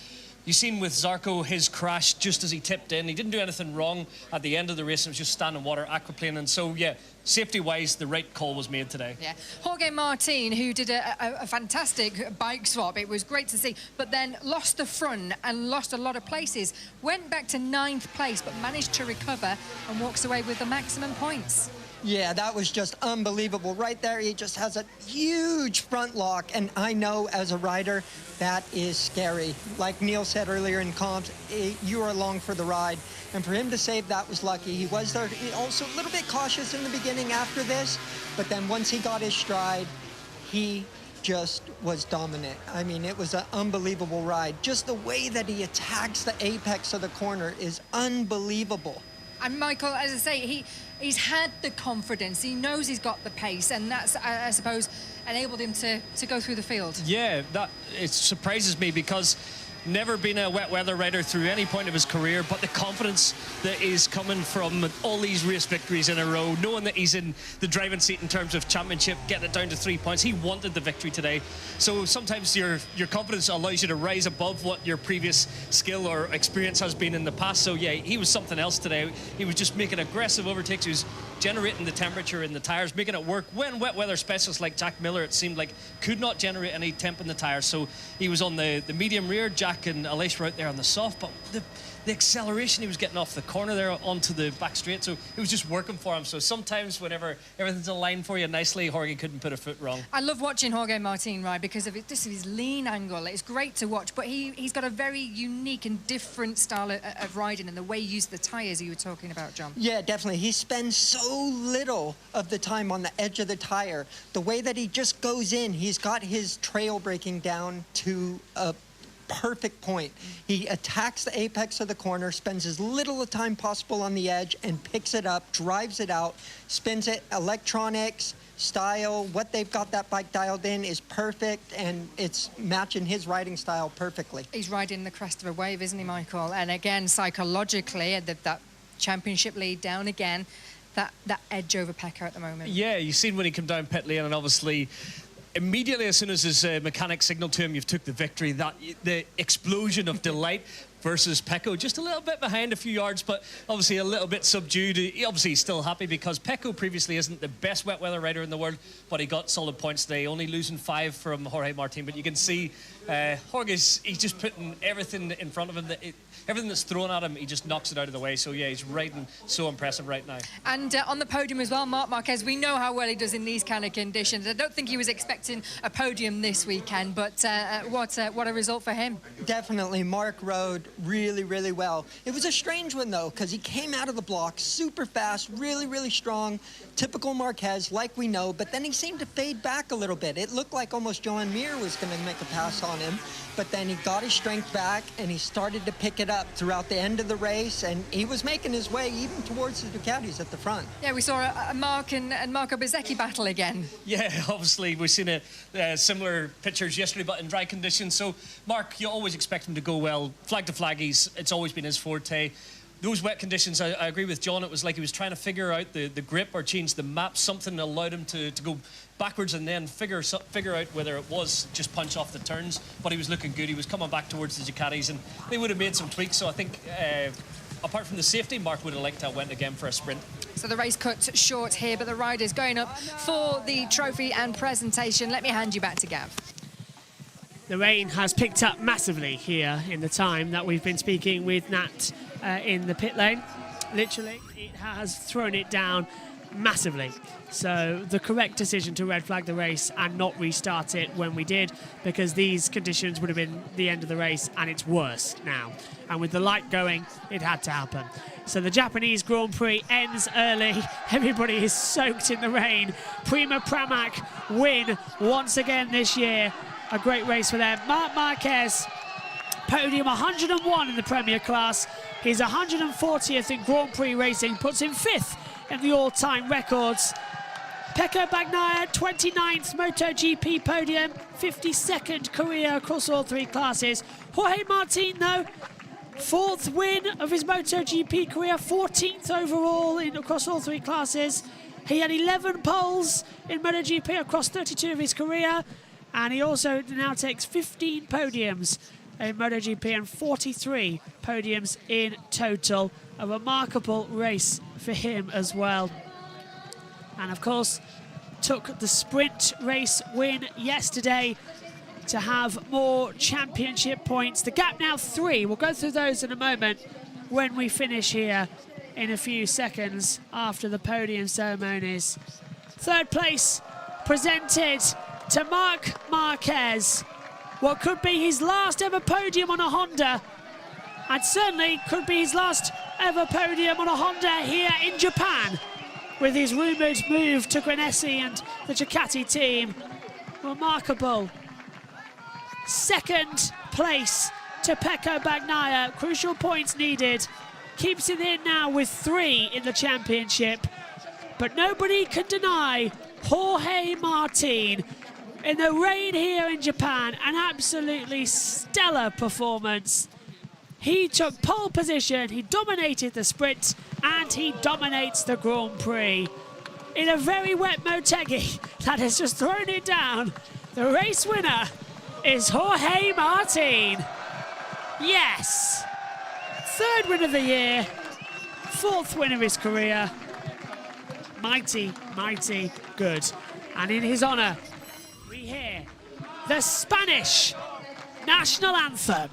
You've seen with Zarco, his crash just as he tipped in. He didn't do anything wrong at the end of the race. It was just standing water, aquaplaning. So, yeah, safety-wise, the right call was made today. Yeah. Jorge Martin, who did a fantastic bike swap. It was great to see. But then lost the front and lost a lot of places. Went back to 9th place, but managed to recover and walks away with the maximum points. Yeah, that was just unbelievable. Right there, he just has a huge front lock, and I know as a rider, that is scary. Like Neil said earlier in comps, you are along for the ride, and for him to save that was lucky. He was there, also a little bit cautious in the beginning after this, but then once he got his stride, he just was dominant. I mean, it was an unbelievable ride. Just the way that he attacks the apex of the corner is unbelievable. And Michael, as I say, he's had the confidence. He knows he's got the pace, and that's, I suppose, enabled him to go through the field. Yeah, it surprises me because never been a wet weather rider through any point of his career, but the confidence that is coming from all these race victories in a row, knowing that he's in the driving seat in terms of championship, getting it down to 3 points. He wanted the victory today. So sometimes your confidence allows you to rise above what your previous skill or experience has been in the past. So yeah, he was something else today. He was just making aggressive overtakes. He was generating the temperature in the tyres, making it work when wet weather specialists like Jack Miller, it seemed like, could not generate any temp in the tyres. So he was on the medium rear. Jack and Aleix were out there on the soft, but the acceleration he was getting off the corner there onto the back straight, so it was just working for him. So sometimes whenever everything's aligned for you nicely, Jorge couldn't put a foot wrong. I love watching Jorge Martin ride because of his lean angle. It's great to watch, but he's got a very unique and different style of riding, and the way he used the tyres you were talking about, John. Yeah, definitely. He spends so little of the time on the edge of the tire. The way that he just goes in, he's got his trail braking down to a perfect point. He attacks the apex of the corner, spends as little time possible on the edge, and picks it up, drives it out, spins it. Electronics, style, what they've got that bike dialed in is perfect, and it's matching his riding style perfectly. He's riding the crest of a wave, isn't he, Michael? And again, psychologically, that championship lead down again, that edge over Pecco at the moment. Yeah, you've seen when he came down pit lane, and obviously immediately as soon as his mechanic signaled to him, you've took the victory. The explosion of delight versus Pecco, just a little bit behind, a few yards, but obviously a little bit subdued. Obviously he's still happy because Pecco previously isn't the best wet weather rider in the world, but he got solid points today, only losing 5 from Jorge Martin. But you can see he's just putting everything in front of him. Everything that's thrown at him, he just knocks it out of the way. So yeah, he's riding so impressive right now. And on the podium as well, Marc Marquez, we know how well he does in these kind of conditions. I don't think he was expecting a podium this weekend, but what a result for him. Definitely, Marc rode really, really well. It was a strange one, though, because he came out of the block super fast, really, really strong, typical Marquez, like we know, but then he seemed to fade back a little bit. It looked like almost Joan Mir was going to make a pass on him, but then he got his strength back, and he started to pick it up throughout the end of the race, and he was making his way even towards the Ducatis at the front. Yeah, we saw a Marc and Marco Bezzecchi battle again. Yeah, obviously we've seen similar pictures yesterday, but in dry conditions. So Marc, you always expect him to go well. Flag to flag, it's always been his forte. Those wet conditions, I agree with John, it was like he was trying to figure out the grip or change the map, something allowed him to go backwards and then figure out whether it was just punch off the turns. But he was looking good. He was coming back towards the Ducatis, and they would have made some tweaks. So I think apart from the safety, Marc would have liked to have went again for a sprint. So the race cut short here, but the riders going up for the trophy and presentation. Let me hand you back to Gav. The rain has picked up massively here in the time that we've been speaking with Nat in the pit lane. Literally, it has thrown it down massively. So the correct decision to red flag the race and not restart it when we did, because these conditions would have been the end of the race, and it's worse now. And with the light going, it had to happen. So the Japanese Grand Prix ends early. Everybody is soaked in the rain. Prima Pramac win once again this year. A great race for them. Marc Marquez, podium 101 in the Premier class. He's 140th in Grand Prix racing, puts him 5th in the all-time records. Pecco Bagnaia, 29th MotoGP podium, 52nd career across all 3 classes. Jorge Martin, though, 4th win of his MotoGP career, 14th overall across all 3 classes. He had 11 poles in MotoGP across 32 of his career. And he also now takes 15 podiums in MotoGP and 43 podiums in total. A remarkable race for him as well. And of course, took the sprint race win yesterday to have more championship points. The gap now 3. We'll go through those in a moment when we finish here in a few seconds after the podium ceremonies. 3rd place presented to Marc Marquez. What could be his last ever podium on a Honda, and certainly could be his last ever podium on a Honda here in Japan, with his rumoured move to Grenesi and the Ducati team. Remarkable. 2nd place to Pecco Bagnaia. Crucial points needed. Keeps it in now with 3 in the championship. But nobody can deny Jorge Martin in the rain here in Japan. An absolutely stellar performance. He took pole position, he dominated the sprint, and he dominates the Grand Prix. In a very wet Motegi that has just thrown it down, the race winner is Jorge Martin. Yes! 3rd win of the year, 4th win of his career. Mighty, mighty good. And in his honour, we hear the Spanish national anthem.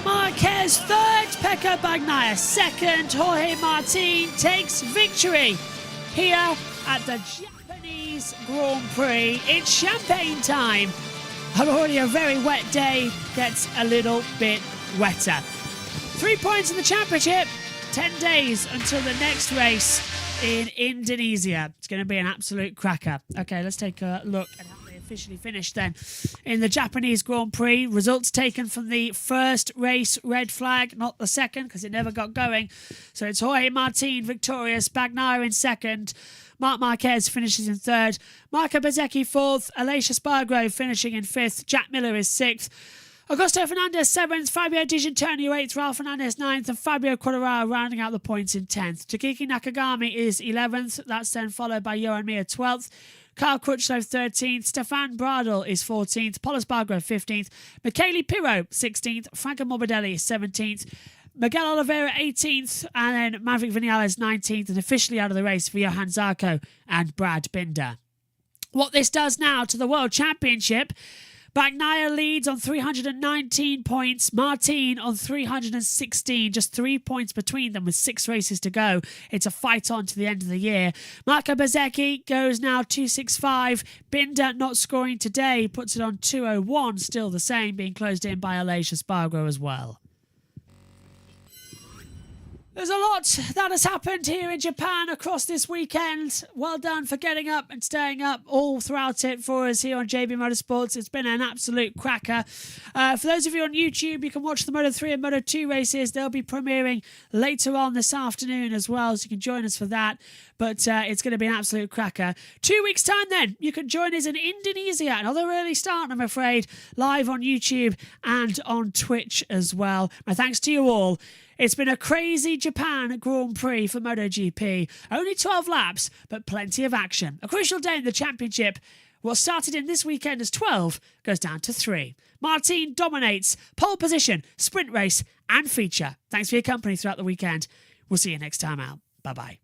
Marquez 3rd, Pecco Bagnaia 2nd, Jorge Martin takes victory here at the Japanese Grand Prix. It's champagne time. Already a very wet day gets a little bit wetter. 3 points in the championship, 10 days until the next race in Indonesia. It's going to be an absolute cracker. Okay, let's take a look at how they officially finished then in the Japanese Grand Prix. Results taken from the first race, red flag, not the second because it never got going. So it's Jorge Martin victorious, Bagnaia in 2nd, Marc Marquez finishes in 3rd, Marco Bezzecchi 4th, Aleix Espargaro finishing in 5th, Jack Miller is 6th, Augusto Fernandez 7th, Fabio Di Giannantonio 8th, Ralph Fernandez 9th, and Fabio Quartararo rounding out the points in 10th. Takiki Nakagami is 11th, that's then followed by Johan Mir 12th, Carl Crutchlow 13th, Stefan Bradl is 14th, Paul Espargaro 15th, Michele Pirro 16th, Franco Morbidelli 17th, Miguel Oliveira 18th, and then Maverick Vinales 19th, and officially out of the race for Johan Zarco and Brad Binder. What this does now to the World Championship: Bagnaia leads on 319 points, Martin on 316, just 3 points between them with 6 races to go. It's a fight on to the end of the year. Marco Bezzecchi goes now 265, Binder not scoring today, puts it on 201, still the same, being closed in by Aleix Espargaro as well. There's a lot that has happened here in Japan across this weekend. Well done for getting up and staying up all throughout it for us here on JB Motorsports. It's been an absolute cracker. For those of you on YouTube, you can watch the Moto3 and Moto2 races. They'll be premiering later on this afternoon as well, so you can join us for that. But it's going to be an absolute cracker. 2 weeks' time then, you can join us in Indonesia. Another early start, I'm afraid, live on YouTube and on Twitch as well. My thanks to you all. It's been a crazy Japan Grand Prix for MotoGP. Only 12 laps, but plenty of action. A crucial day in the championship. What started in this weekend as 12 goes down to 3. Martin dominates pole position, sprint race, and feature. Thanks for your company throughout the weekend. We'll see you next time out. Bye-bye.